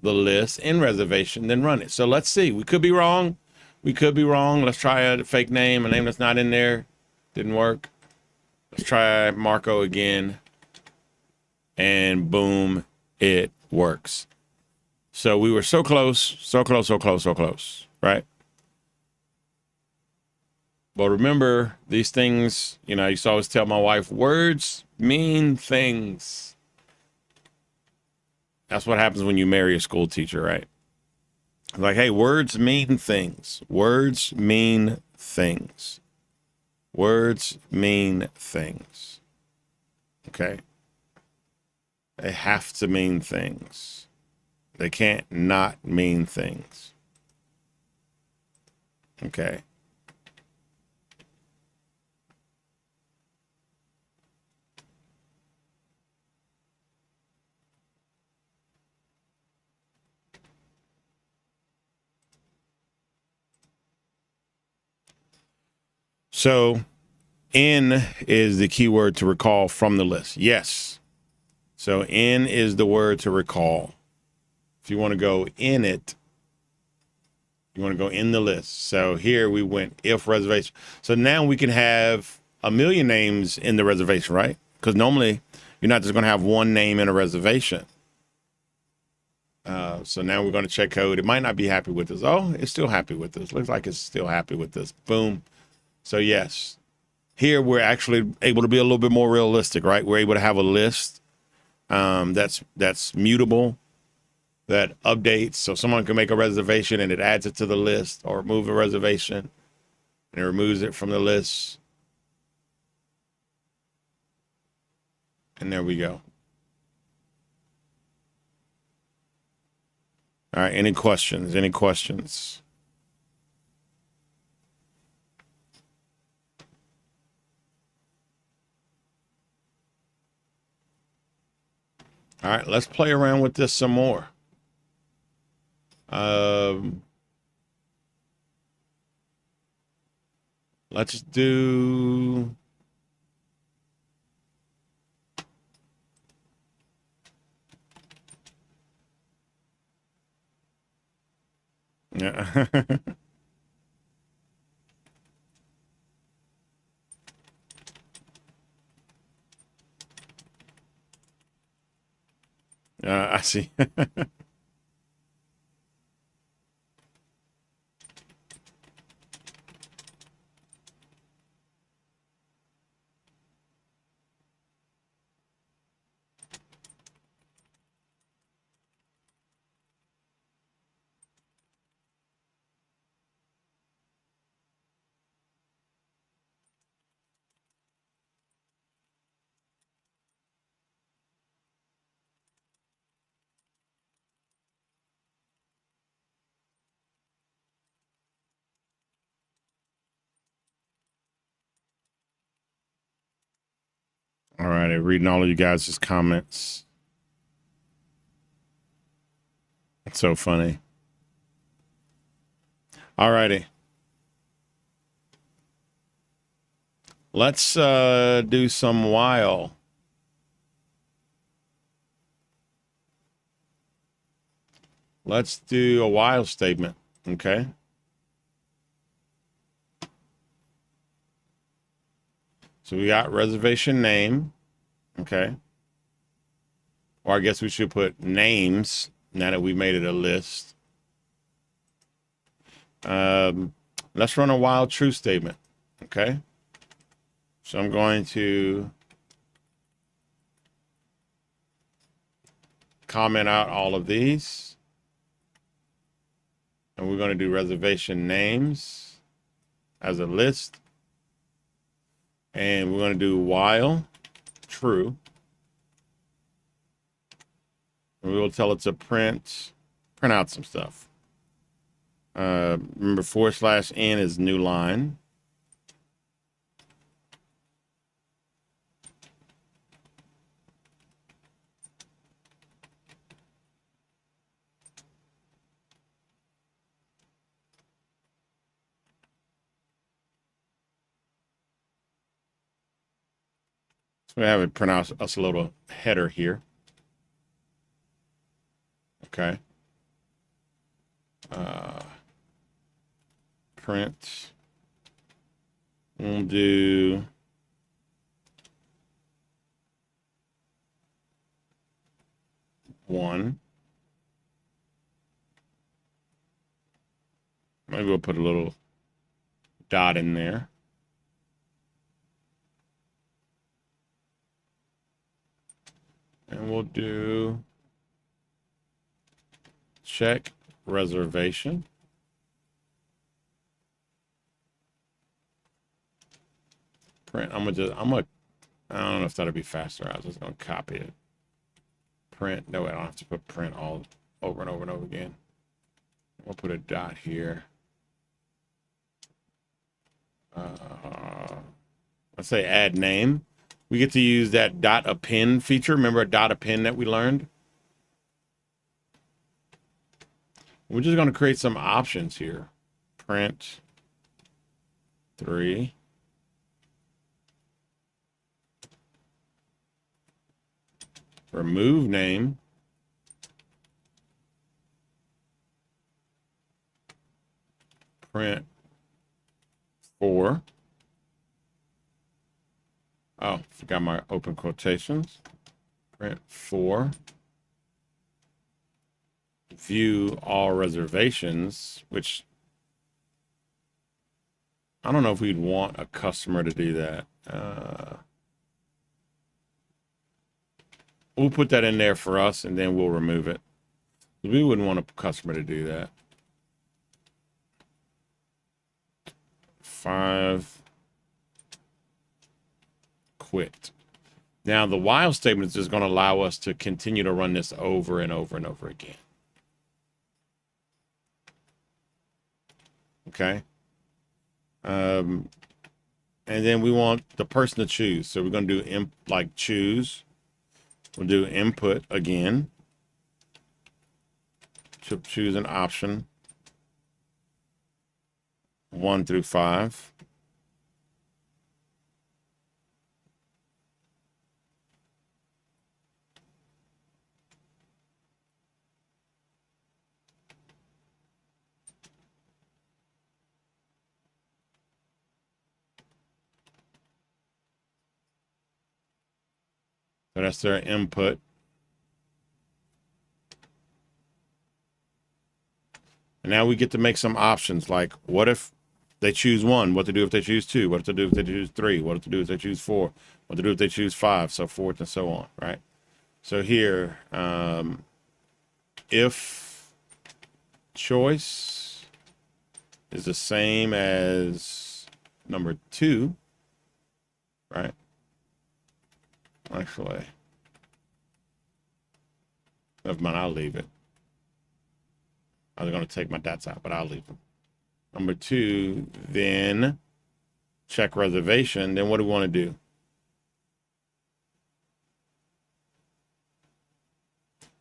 the list in reservation, then run it. So let's see. We could be wrong. We could be wrong. Let's try a fake name, a name that's not in there. Didn't work. Let's try Marco again. And boom, it works. So we were so close, so close, so close, so close, right? But remember, these things, you know, I used to always tell my wife, words mean things. That's what happens when you marry a school teacher, right? Like, hey, words mean things. Words mean things. Words mean things. Okay? They have to mean things. They can't not mean things. Okay? So, in is the keyword to recall from the list. Yes. So, in is the word to recall. If you want to go in it, you want to go in the list. So here we went if reservation. So now we can have a million names in the reservation, right? Because normally you're not just going to have one name in a reservation. So now we're going to check code. It might not be happy with this. Oh, it's still happy with this. Looks like it's still happy with this. Boom. So yes, here we're actually able to be a little bit more realistic, right? We're able to have a list that's mutable, that updates. So someone can make a reservation and it adds it to the list, or remove a reservation and it removes it from the list. And there we go. All right. Any questions? Any questions? All right. Let's play around with this some more. Let's do. Yeah. I see. All right. I'm reading all of you guys' comments. It's so funny. All righty. Let's do some while. Let's do a while statement. Okay. So we got reservation name. Okay. Or I guess we should put names now that we made it a list. Let's run a while true statement. Okay. So I'm going to comment out all of these. And we're going to do reservation names as a list. And we're going to do while true. And we will tell it to print out some stuff. Remember /n is new line. So we have it print out us a little header here. Okay. Print. We'll do one. Maybe we'll put a little dot in there. And we'll do check reservation. Print. I don't know if that'll be faster. I was just gonna copy it. Print. No, I don't have to put print all over and over and over again. We'll put a dot here. Let's say add name. We get to use that dot append feature. Remember a dot append that we learned? We're just going to create some options here. Print 3. Remove name. Print 4. Oh, forgot my open quotations. Print 4. View all reservations, which I don't know if we'd want a customer to do that. We'll put that in there for us and then we'll remove it. We wouldn't want a customer to do that. 5. Quit. Now the while statement is just going to allow us to continue to run this over and over and over again. Okay. And then we want the person to choose. So we're going to do choose. We'll do input again. To choose an option 1 through 5. So that's their input. And now we get to make some options like what if they choose 1, what to do if they choose 2, what to do if they choose 3, what to do if they choose 4, what to do if they choose 5, so forth and so on, right? So here, if choice is the same as number 2, right? Actually, never mind, I'll leave it. I was going to take my dots out, but I'll leave them. Number 2, then check reservation. Then what do we want to do?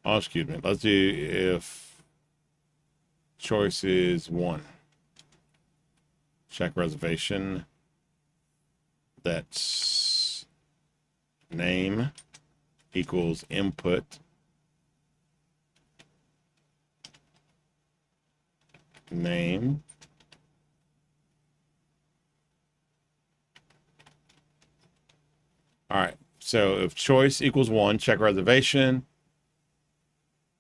Oh, excuse me. Let's do if choice is 1. Check reservation. That's name equals input. Name. All right. So if choice equals 1, check reservation.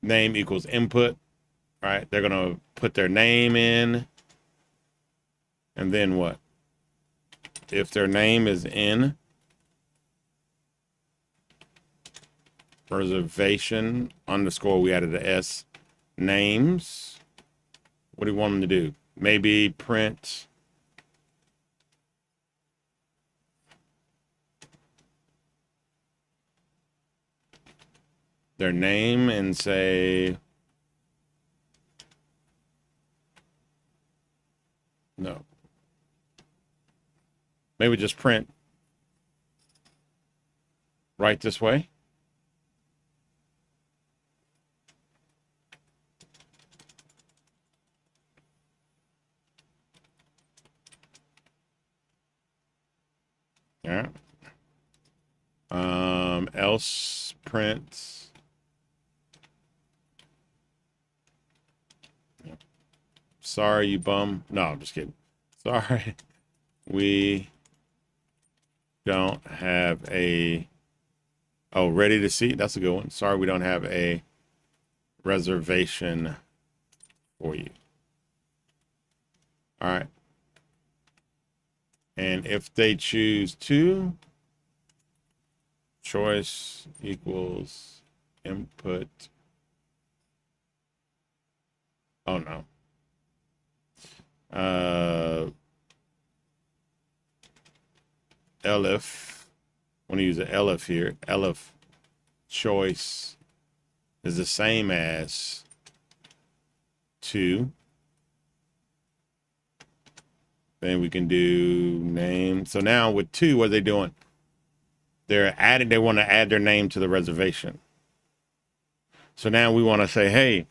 Name equals input. All right. They're going to put their name in. And then what? If their name is in reservation underscore, we added the S, names What do you want them to do? Maybe print their name and say, no. Maybe just print right this way. Yeah. Else print. Sorry, you bum. No, I'm just kidding. Sorry. We don't have a, oh, ready to see? That's a good one. Sorry, we don't have a reservation for you. All right. And if they choose to, choice equals input. Oh no. Elif. I want to use an elif here. Elif choice is the same as 2. Then we can do name. So now with 2, what are they doing? They're adding, they want to add their name to the reservation. So now we want to say, hey,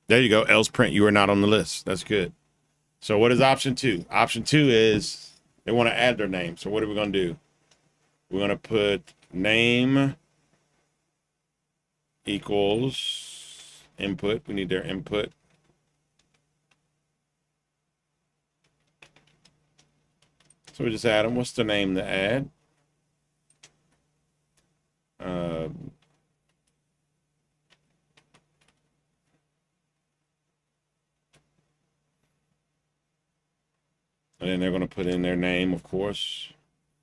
there you go, else print, you are not on the list. That's good. So what is option 2? Option 2 is they want to add their name. So what are we going to do? We're going to put name equals input. We need their input. So we just add them. What's the name to add? And then they're going to put in their name, of course.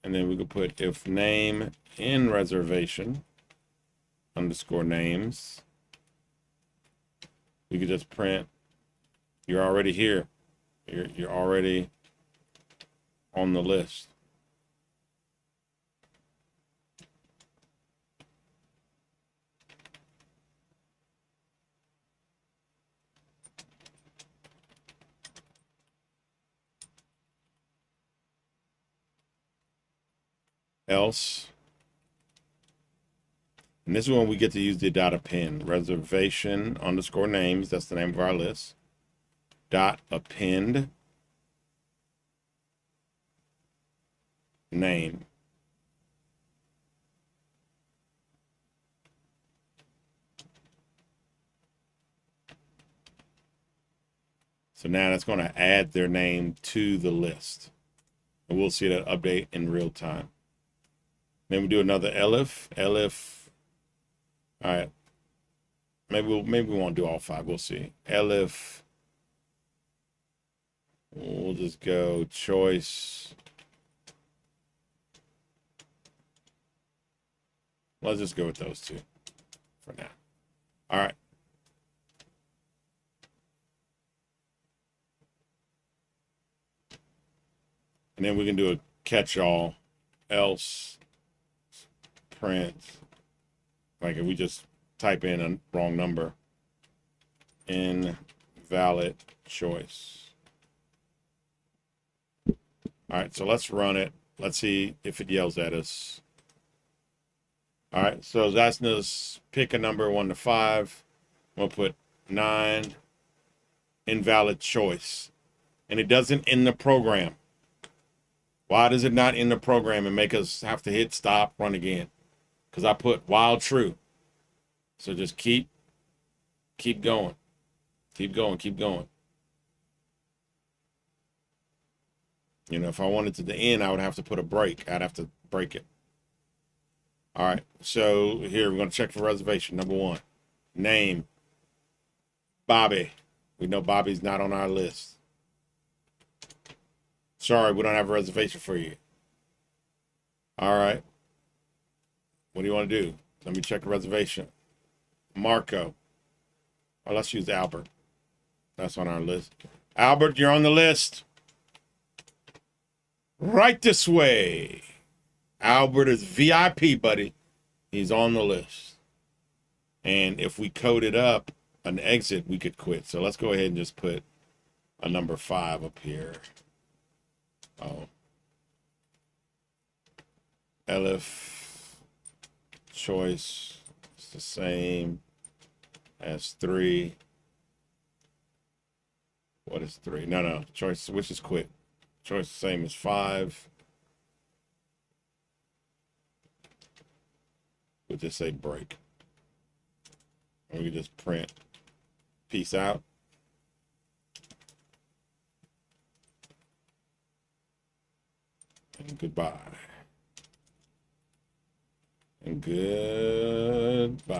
And then we could put if name in reservation underscore names. We could just print, you're already here. You're already on the list. Else. And this is when we get to use the dot append. Reservation underscore names. That's the name of our list. Dot append name. So now that's going to add their name to the list. And we'll see that update in real time. Then we do another elif. Elif. All right. Maybe we won't do all 5. We'll see. Elif. We'll just go choice. Let's just go with those 2 for now. All right. And then we can do a catch-all, else, print. Like if we just type in a wrong number, invalid choice. All right, so let's run it. Let's see if it yells at us. All right, so it's asking us pick a number 1 to 5. We'll put 9, invalid choice. And it doesn't end the program. Why does it not end the program and make us have to hit stop, run again? Because I put while true. So just keep going. Keep going, keep going. You know, if I wanted to the end, I would have to put a break. I'd have to break it. All right, so here we're going to check for reservation. Number 1, name, Bobby. We know Bobby's not on our list. Sorry, we don't have a reservation for you. All right. What do you want to do? Let me check the reservation. Marco. Or let's use Albert. That's on our list. Albert, you're on the list. Right this way. Albert is VIP, buddy. He's on the list. And if we coded up an exit, we could quit. So let's go ahead and just put a number 5 up here. Oh. Elif choice is the same as 3. What is 3? No. Choice, which is quit. Choice the same as 5. We'll just say break. And we can just print peace out. And goodbye. And goodbye.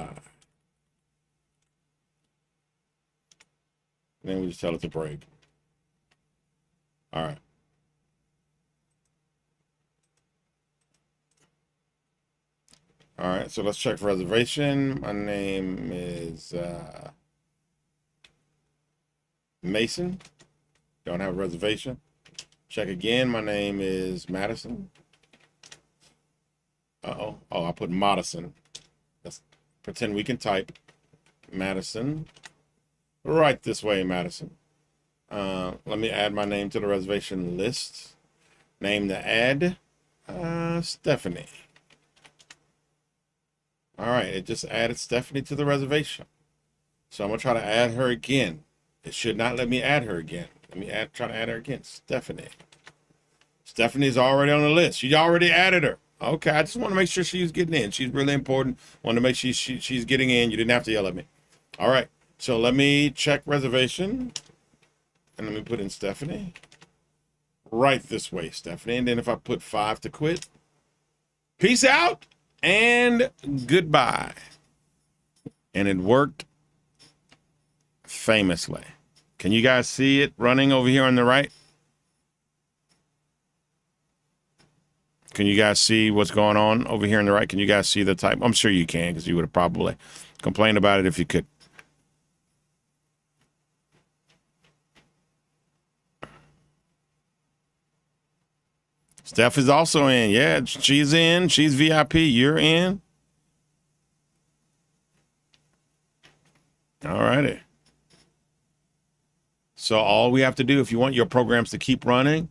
And then we just tell it to break. All right. All right, so let's check for reservation. My name is Mason. Don't have a reservation. Check again. My name is Madison. Oh, I put Madison. Let's pretend we can type Madison. Right this way, Madison. Let me add my name to the reservation list. Name to add, Stephanie. All right, it just added Stephanie to the reservation. So I'm gonna try to add her again. It should not let me add her again. Let me try to add her again. Stephanie. Stephanie's already on the list. You already added her. Okay, I just want to make sure she's getting in. She's really important. Want to make sure she's getting in. You didn't have to yell at me. All right, so let me check reservation. And let me put in Stephanie. Right this way, Stephanie. And then if I put 5 to quit. Peace out. And goodbye. And it worked famously. Can you guys see it running over here on the right? Can you guys see what's going on over here on the right? Can you guys see the type? I'm sure you can, because you would have probably complained about it if you could. Steph is also in. Yeah, she's in. She's VIP. You're in. All righty. So all we have to do, if you want your programs to keep running,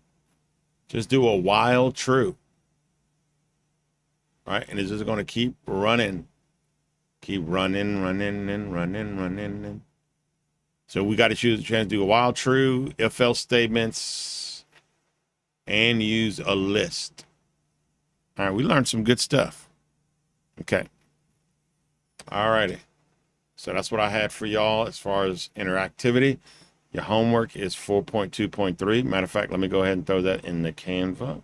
just do a while true. All right, and it's just going to keep running. Keep running. So we got to choose a chance to do a while true, if else statements, and use a list. All right, we learned some good stuff. Okay. All righty. So that's what I had for y'all as far as interactivity. Your homework is 4.2.3. Matter of fact, let me go ahead and throw that in the Canva.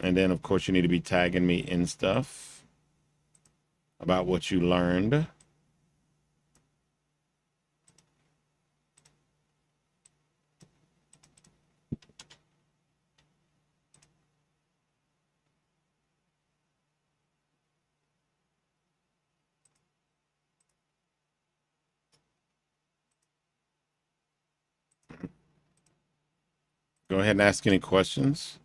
And then, of course, you need to be tagging me in stuff about what you learned. Go ahead and ask any questions.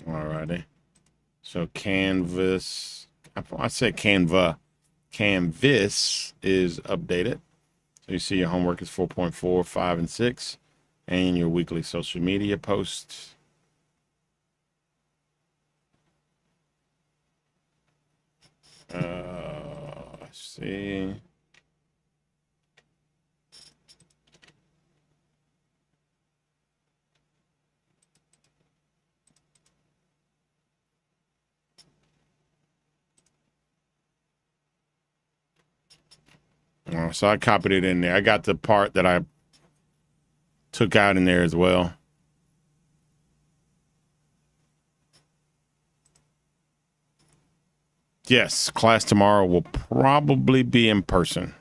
All righty. So Canvas, I said Canva. Canvas is updated. So you see your homework is 4.4, 5, and 6. And your weekly social media posts. Let's see. So I copied it in there. I got the part that I took out in there as well. Yes, class tomorrow will probably be in person.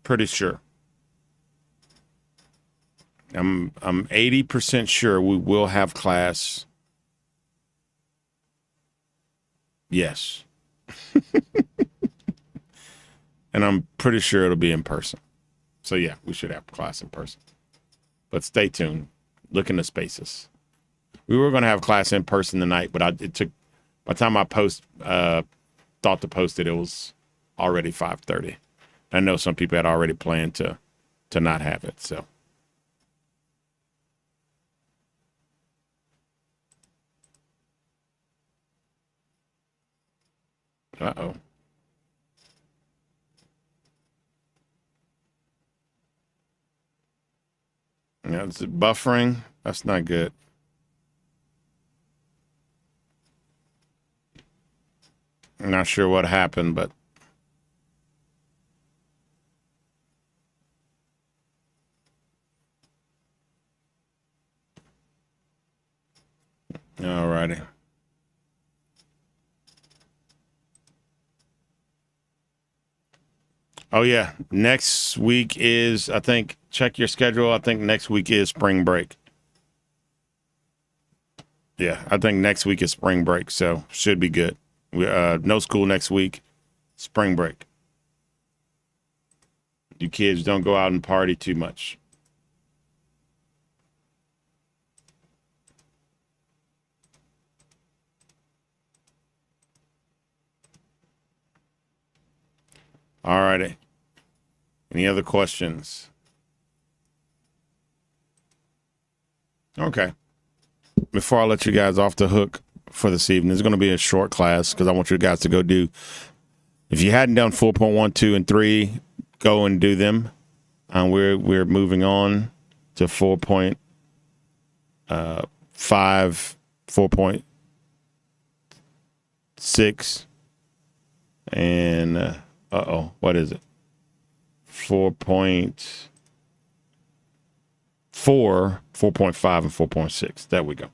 Pretty sure. I'm 80% sure we will have class. Yes. And I'm pretty sure it'll be in person. So yeah, we should have class in person. But stay tuned. Look in the spaces. We were going to have class in person tonight, but it took, by the time I thought to post it, it was already 5:30. I know some people had already planned to not have it. So. Uh-oh. Yeah, it's buffering. That's not good. I'm not sure what happened, but all righty. Oh yeah, next week is, I think, check your schedule. I think next week is spring break. Yeah, I think next week is spring break, so should be good. We no school next week, spring break. You kids don't go out and party too much. All righty. Any other questions? Okay. Before I let you guys off the hook for this evening, it's going to be a short class because I want you guys to go do. If you hadn't done 4.1, 2, and 3, go and do them. We're moving on to 4.5, 4.6, and what is it? 4.4, 4.5, and 4.6. There we go.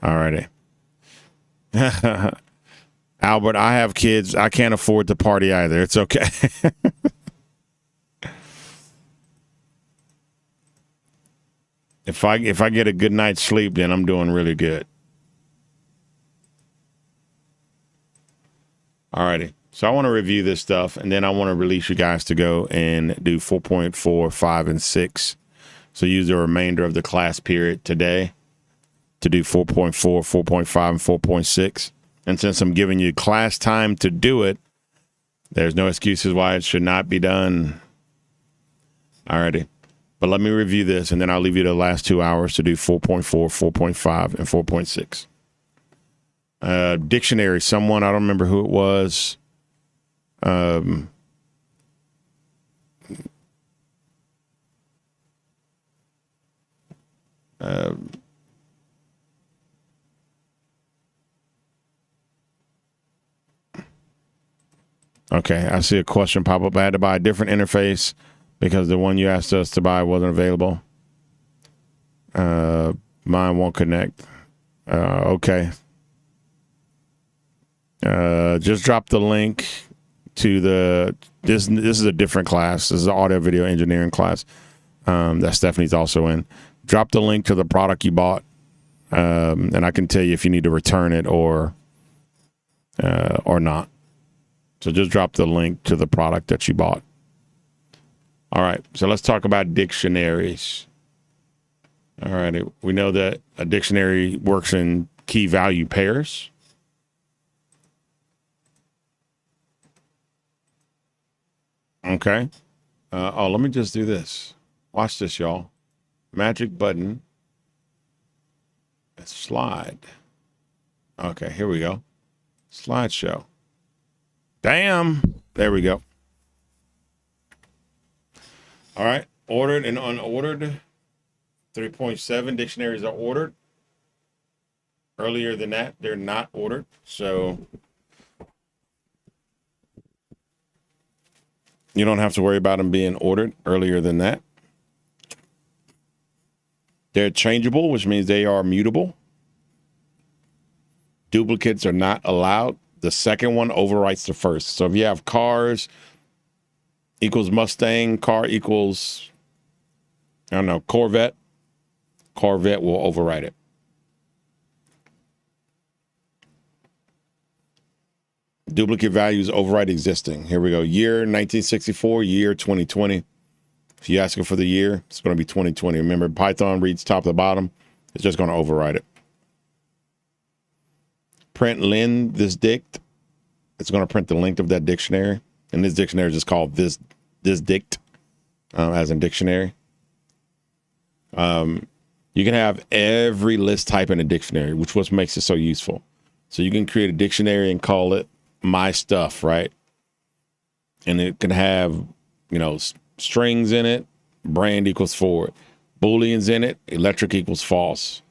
All righty. Albert, I have kids. I can't afford to party either. It's okay. If I get a good night's sleep, then I'm doing really good. All righty. So I want to review this stuff, and then I want to release you guys to go and do 4.4, 5, and 6. So use the remainder of the class period today to do 4.4, 4.5, and 4.6. And since I'm giving you class time to do it, there's no excuses why it should not be done. All righty. But let me review this, and then I'll leave you the last 2 hours to do 4.4, 4.5, and 4.6. Dictionary, someone, I don't remember who it was. Okay, I see a question pop up. I had to buy a different interface because the one you asked us to buy wasn't available. Mine won't connect. Okay. Just drop the link to this is a different class. This is an audio video engineering class that Stephanie's also in. Drop the link to the product you bought, and I can tell you if you need to return it or not. So just drop the link to the product that you bought. All right, so let's talk about dictionaries. All right, we know that a dictionary works in key value pairs. Okay. Let me just do this. Watch this, y'all. Magic button. Let's slide. Okay, here we go. Slideshow. Damn. There we go. All right. Ordered and unordered. 3.7 dictionaries are ordered. Earlier than that, they're not ordered. So you don't have to worry about them being ordered earlier than that. They're changeable, which means they are mutable. Duplicates are not allowed. The second one overwrites the first. So if you have cars equals Mustang, car equals, I don't know, Corvette, Corvette will overwrite it. Duplicate values override existing. Here we go. Year 1964, year 2020. If you ask it for the year, it's going to be 2020. Remember, Python reads top to bottom. It's just going to override it. Print len this dict. It's going to print the length of that dictionary. And this dictionary is just called this dict, as in dictionary. You can have every list type in a dictionary, which what makes it so useful. So you can create a dictionary and call it my stuff, right? And it can have, strings in it, brand equals Ford, Booleans in it, electric equals false,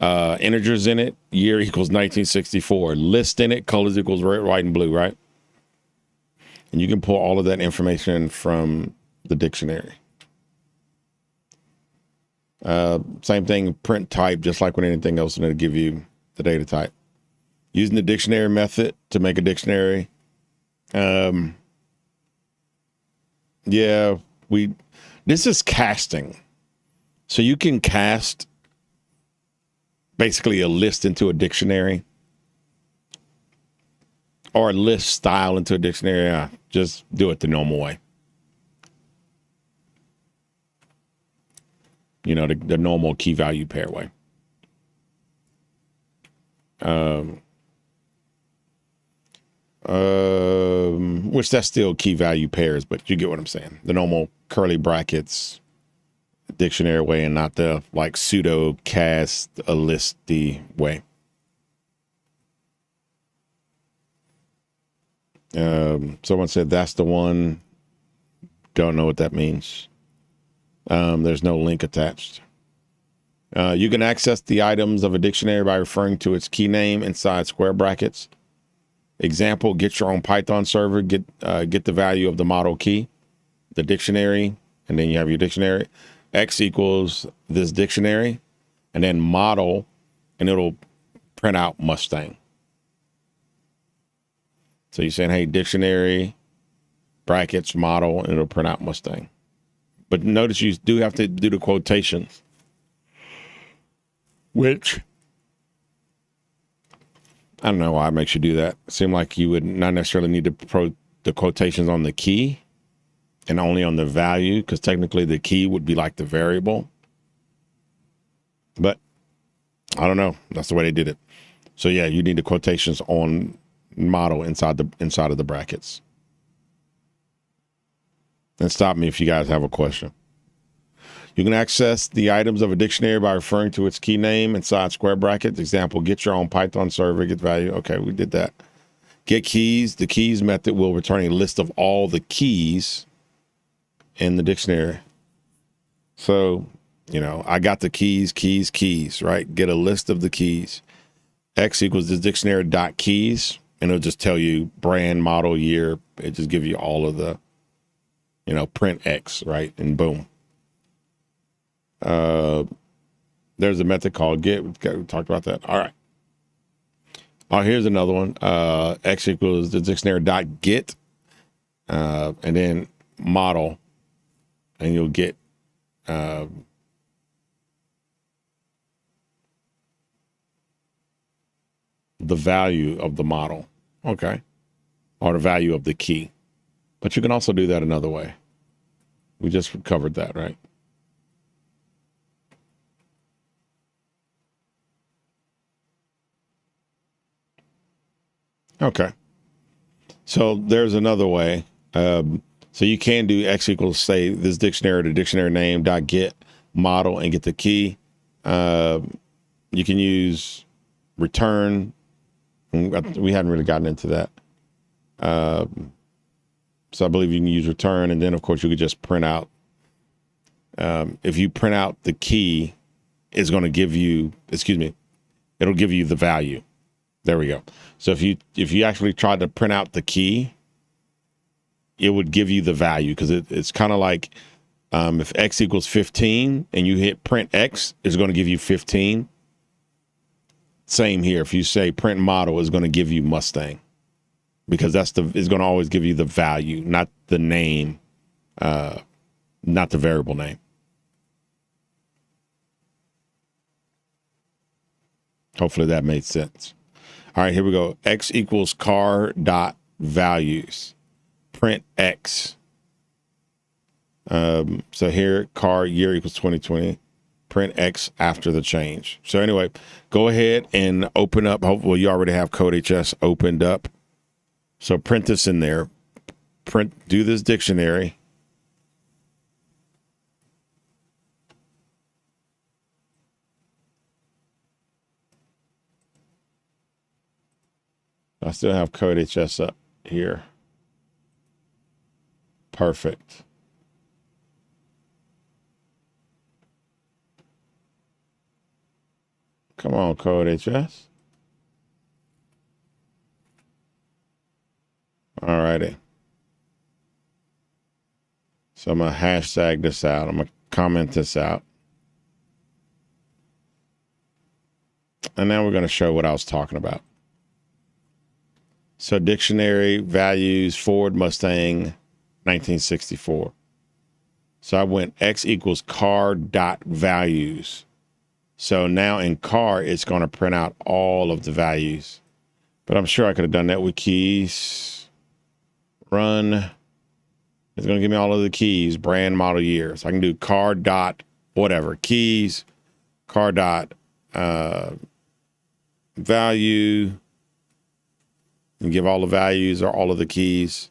integers in it, year equals 1964, list in it, colors equals red, white, and blue, right? And you can pull all of that information from the dictionary. Same thing, print type, just like with anything else, and it'll give you the data type. Using the dictionary method to make a dictionary. This is casting. So you can cast basically a list into a dictionary or a list style into a dictionary. Just do it the normal way. The normal key value pair way. Which that's still key value pairs, but you get what I'm saying. The normal curly brackets dictionary way and not the pseudo cast a listy way. Someone said that's the one. Don't know what that means. There's no link attached. You can access the items of a dictionary by referring to its key name inside square brackets. Example, get your own Python server, get the value of the model key, the dictionary, and then you have your dictionary. X equals this dictionary, and then model, and it'll print out Mustang. So you're saying, hey, dictionary, brackets, model, and it'll print out Mustang. But notice you do have to do the quotations, which I don't know why it makes you do that. It seemed like you would not necessarily need to put the quotations on the key and only on the value, because technically the key would be like the variable. But I don't know. That's the way they did it. So yeah, you need the quotations on model inside of the brackets. And stop me if you guys have a question. You can access the items of a dictionary by referring to its key name inside square brackets. Example, get your own Python server, get value. Okay, we did that. Get keys. The keys method will return a list of all the keys in the dictionary. So, I got the keys, right? Get a list of the keys. X equals this dictionary dot keys, and it'll just tell you brand, model, year. It just give you all of the, print X, right? And boom. There's a method called get. We talked about that. All right. Oh, here's another one. X equals the dictionary dot get, and then model, and you'll get the value of the model. Okay. Or the value of the key. But you can also do that another way. We just covered that, right? Okay. So there's another way. So you can do X equals, say, this dictionary to dictionary name dot get model and get the key. You can use return. We hadn't really gotten into that. So I believe you can use return, and then of course you could just print out. If you print out the key, it's going to give you, it'll give you the value. There we go. So if you actually tried to print out the key, it would give you the value, because it's kind of like If X equals 15 and you hit print X, it's going to give you 15. Same here. If you say print model, is going to give you Mustang, because it's going to always give you the value, not the name, not the variable name. Hopefully that made sense. All right, here we go. X equals car dot values. Print X. So here, car year equals 2020. Print X after the change. So anyway, go ahead and open up. Hopefully you already have CodeHS opened up. So print this in there. Do this dictionary. I still have CodeHS up here. Perfect. Come on, CodeHS. All righty. So I'm going to hashtag this out. I'm going to comment this out. And now we're going to show what I was talking about. So dictionary values, Ford Mustang, 1964. So I went X equals car dot values. So now in car, it's going to print out all of the values. But I'm sure I could have done that with keys. Run. It's going to give me all of the keys, brand, model, year. So I can do car dot whatever, keys, car dot value, and give all the values or all of the keys.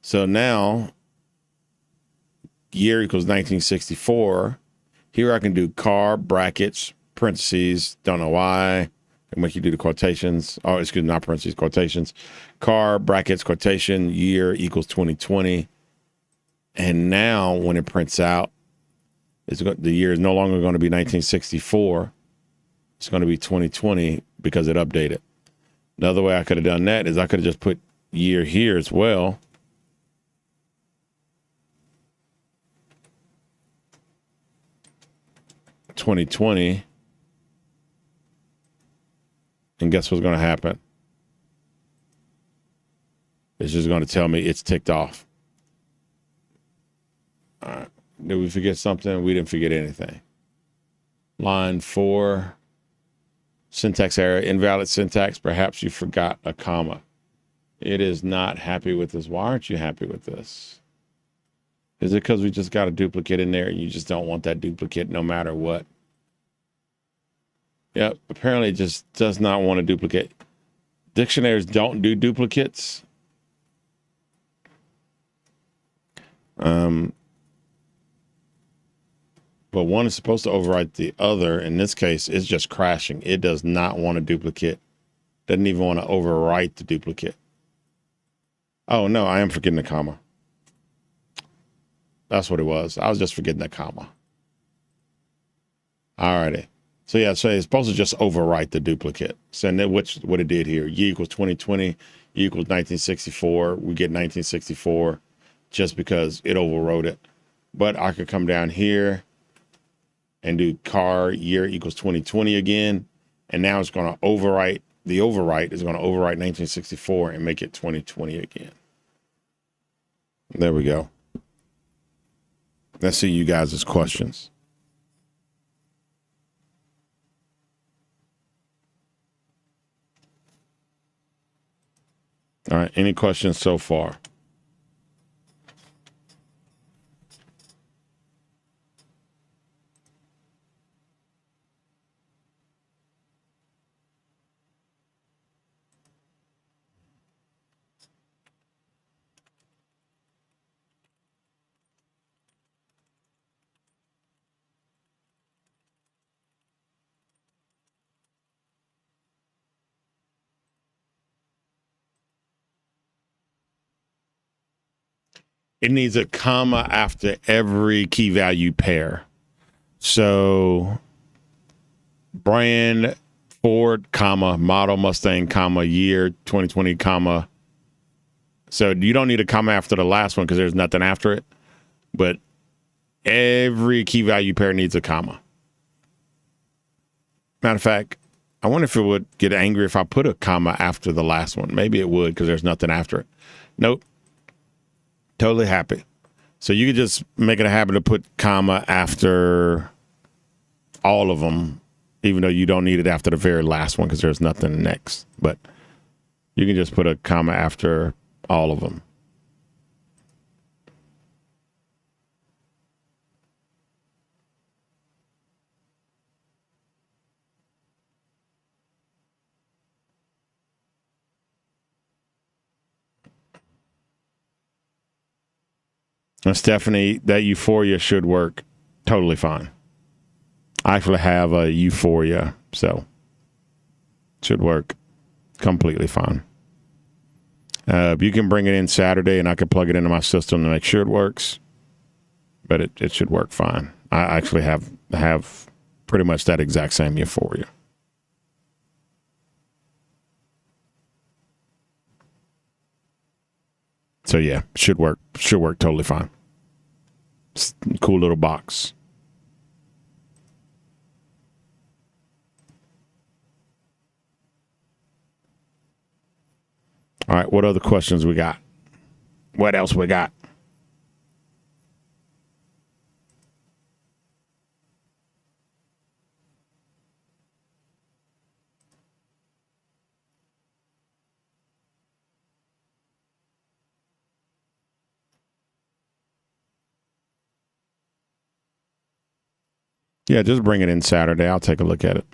So now year equals 1964. Here I can do car, brackets, parentheses, don't know why. I make you do the quotations. Oh, excuse me, not parentheses, quotations. Car, brackets, quotation, year equals 2020. And now when it prints out, the year is no longer going to be 1964. It's going to be 2020 because it updated. Another way I could have done that is I could have just put year here as well. $2020, and guess what's going to happen? It's just going to tell me it's ticked off. All right. Did we forget something? We didn't forget anything. Line 4, syntax error, invalid syntax. Perhaps you forgot a comma. It is not happy with this. Why aren't you happy with this? Is it because we just got a duplicate in there and you just don't want that duplicate no matter what? Yep, apparently it just does not want a duplicate. Dictionaries don't do duplicates. But one is supposed to overwrite the other. In this case, it's just crashing. It does not want a duplicate. Doesn't even want to overwrite the duplicate. Oh, no, I am forgetting the comma. That's what it was. I was just forgetting the comma. All righty. So yeah, so it's supposed to just overwrite the duplicate. So then what it did here, y equals 2020, y equals 1964. We get 1964 just because it overwrote it. But I could come down here and do car year equals 2020 again. And now it's going to overwrite. The overwrite is going to overwrite 1964 and make it 2020 again. There we go. Let's see you guys' questions. All right, any questions so far? It needs a comma after every key value pair. So brand, Ford, comma, model, Mustang, comma, year, 2020, comma, So you don't need a comma after the last one because there's nothing after it. But every key value pair needs a comma. Matter of fact, I wonder if it would get angry if I put a comma after the last one. Maybe it would because there's nothing after it. Nope. Totally happy. So you could just make it a habit to put comma after all of them, even though you don't need it after the very last one because there's nothing next. But you can just put a comma after all of them. And Stephanie, that euphoria should work totally fine. I actually have a euphoria, so it should work completely fine. You can bring it in Saturday, and I can plug it into my system to make sure it works. But it should work fine. I actually have pretty much that exact same euphoria. So yeah, should work totally fine. Cool little box. All right, what other questions we got? What else we got? Yeah, just bring it in Saturday. I'll take a look at it.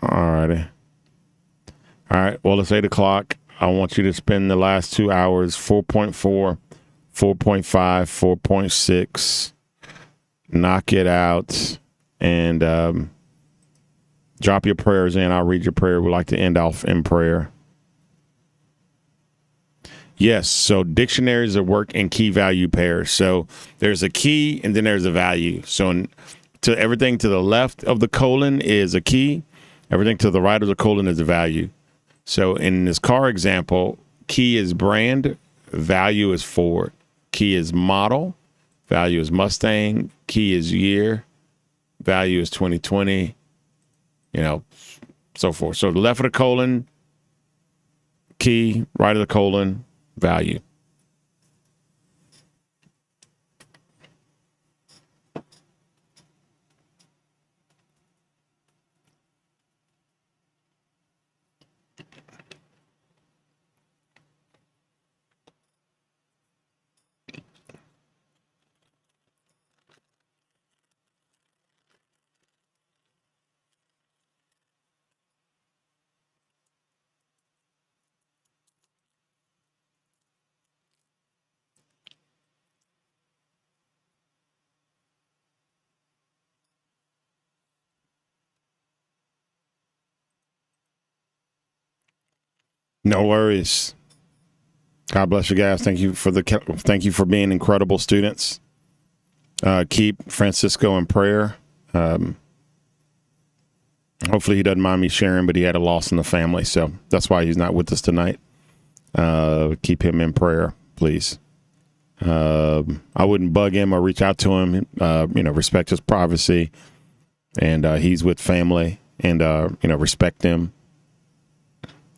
All righty. All right. Well, it's 8 o'clock. I want you to spend the last 2 hours, 4.4, 4.5, 4.6. Knock it out and drop your prayers in. I'll read your prayer. We like to end off in prayer. Yes, so dictionaries are work in key value pairs. So there's a key and then there's a value. So to everything to the left of the colon is a key. Everything to the right of the colon is a value. So in this car example, key is brand, value is Ford. Key is model, value is Mustang. Key is year, value is 2020, so forth. So the left of the colon, key, right of the colon, value. No worries. God bless you guys. Thank you for being incredible students. Keep Francisco in prayer. Hopefully he doesn't mind me sharing, but he had a loss in the family, so that's why he's not with us tonight. Keep him in prayer, please. I wouldn't bug him or reach out to him. Respect his privacy, and he's with family, and respect him.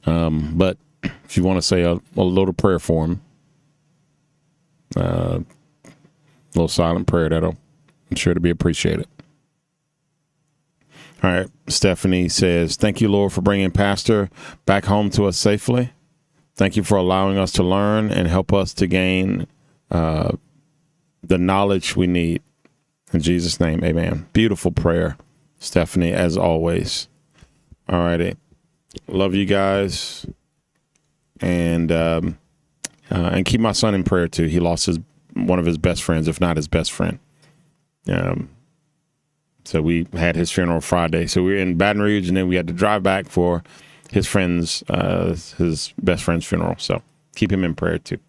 But if you want to say a little prayer for him, a little silent prayer, I'm sure to be appreciated. All right. Stephanie says, thank you, Lord, for bringing Pastor back home to us safely. Thank you for allowing us to learn and help us to gain the knowledge we need. In Jesus' name, amen. Beautiful prayer, Stephanie, as always. All righty. Love you guys. And keep my son in prayer, too. He lost one of his best friends, if not his best friend. So we had his funeral Friday. So we were in Baton Rouge, and then we had to drive back for his best friend's funeral. So keep him in prayer, too.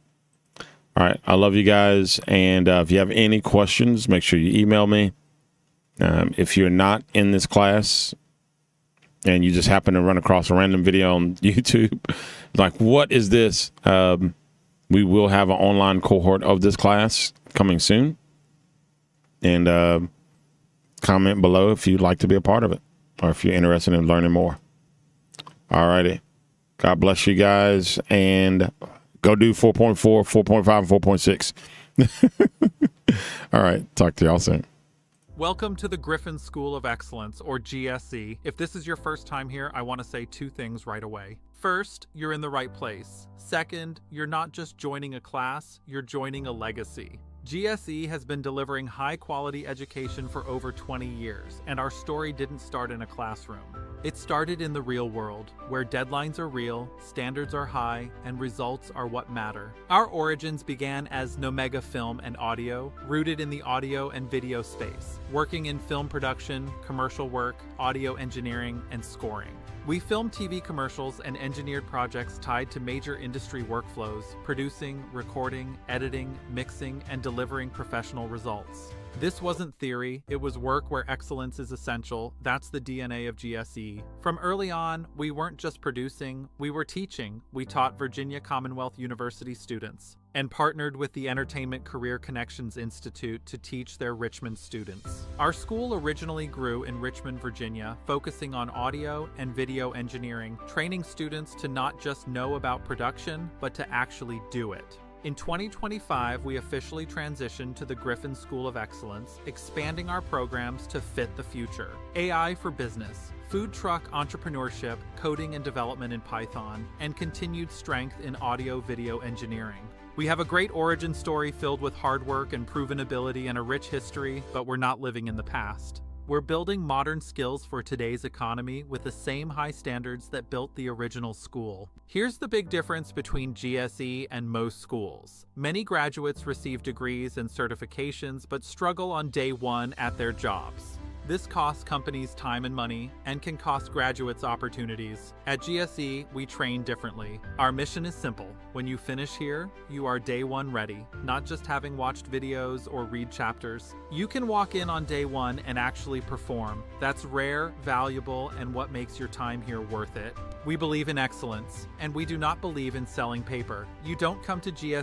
All right. I love you guys. And if you have any questions, make sure you email me. If you're not in this class, and you just happen to run across a random video on YouTube, like, what is this? We will have an online cohort of this class coming soon. And comment below if you'd like to be a part of it or if you're interested in learning more. All righty. God bless you guys. And go do 4.4, 4.5, and 4.6. All right. Talk to y'all soon. Welcome to the Griffin School of Excellence, or GSE. If this is your first time here, I want to say two things right away. First, you're in the right place. Second, you're not just joining a class, you're joining a legacy. GSE has been delivering high-quality education for over 20 years, and our story didn't start in a classroom. It started in the real world, where deadlines are real, standards are high, and results are what matter. Our origins began as Nomega Film and Audio, rooted in the audio and video space, working in film production, commercial work, audio engineering, and scoring. We filmed TV commercials and engineered projects tied to major industry workflows, producing, recording, editing, mixing, and delivering professional results. This wasn't theory, it was work where excellence is essential. That's the DNA of GSE. From early on, we weren't just producing, we were teaching. We taught Virginia Commonwealth University students and partnered with the Entertainment Career Connections Institute to teach their Richmond students. Our school originally grew in Richmond, Virginia, focusing on audio and video engineering, training students to not just know about production, but to actually do it. In 2025, we officially transitioned to the Griffin School of Excellence, expanding our programs to fit the future. AI for business, food truck entrepreneurship, coding and development in Python, and continued strength in audio-video engineering. We have a great origin story filled with hard work and proven ability and a rich history, but we're not living in the past. We're building modern skills for today's economy with the same high standards that built the original school. Here's the big difference between GSE and most schools. Many graduates receive degrees and certifications but struggle on day one at their jobs. This costs companies time and money and can cost graduates opportunities. At GSE, we train differently. Our mission is simple. When you finish here, you are day one ready, not just having watched videos or read chapters. You can walk in on day one and actually perform. That's rare, valuable, and what makes your time here worth it. We believe in excellence, and we do not believe in selling paper. You don't come to GSE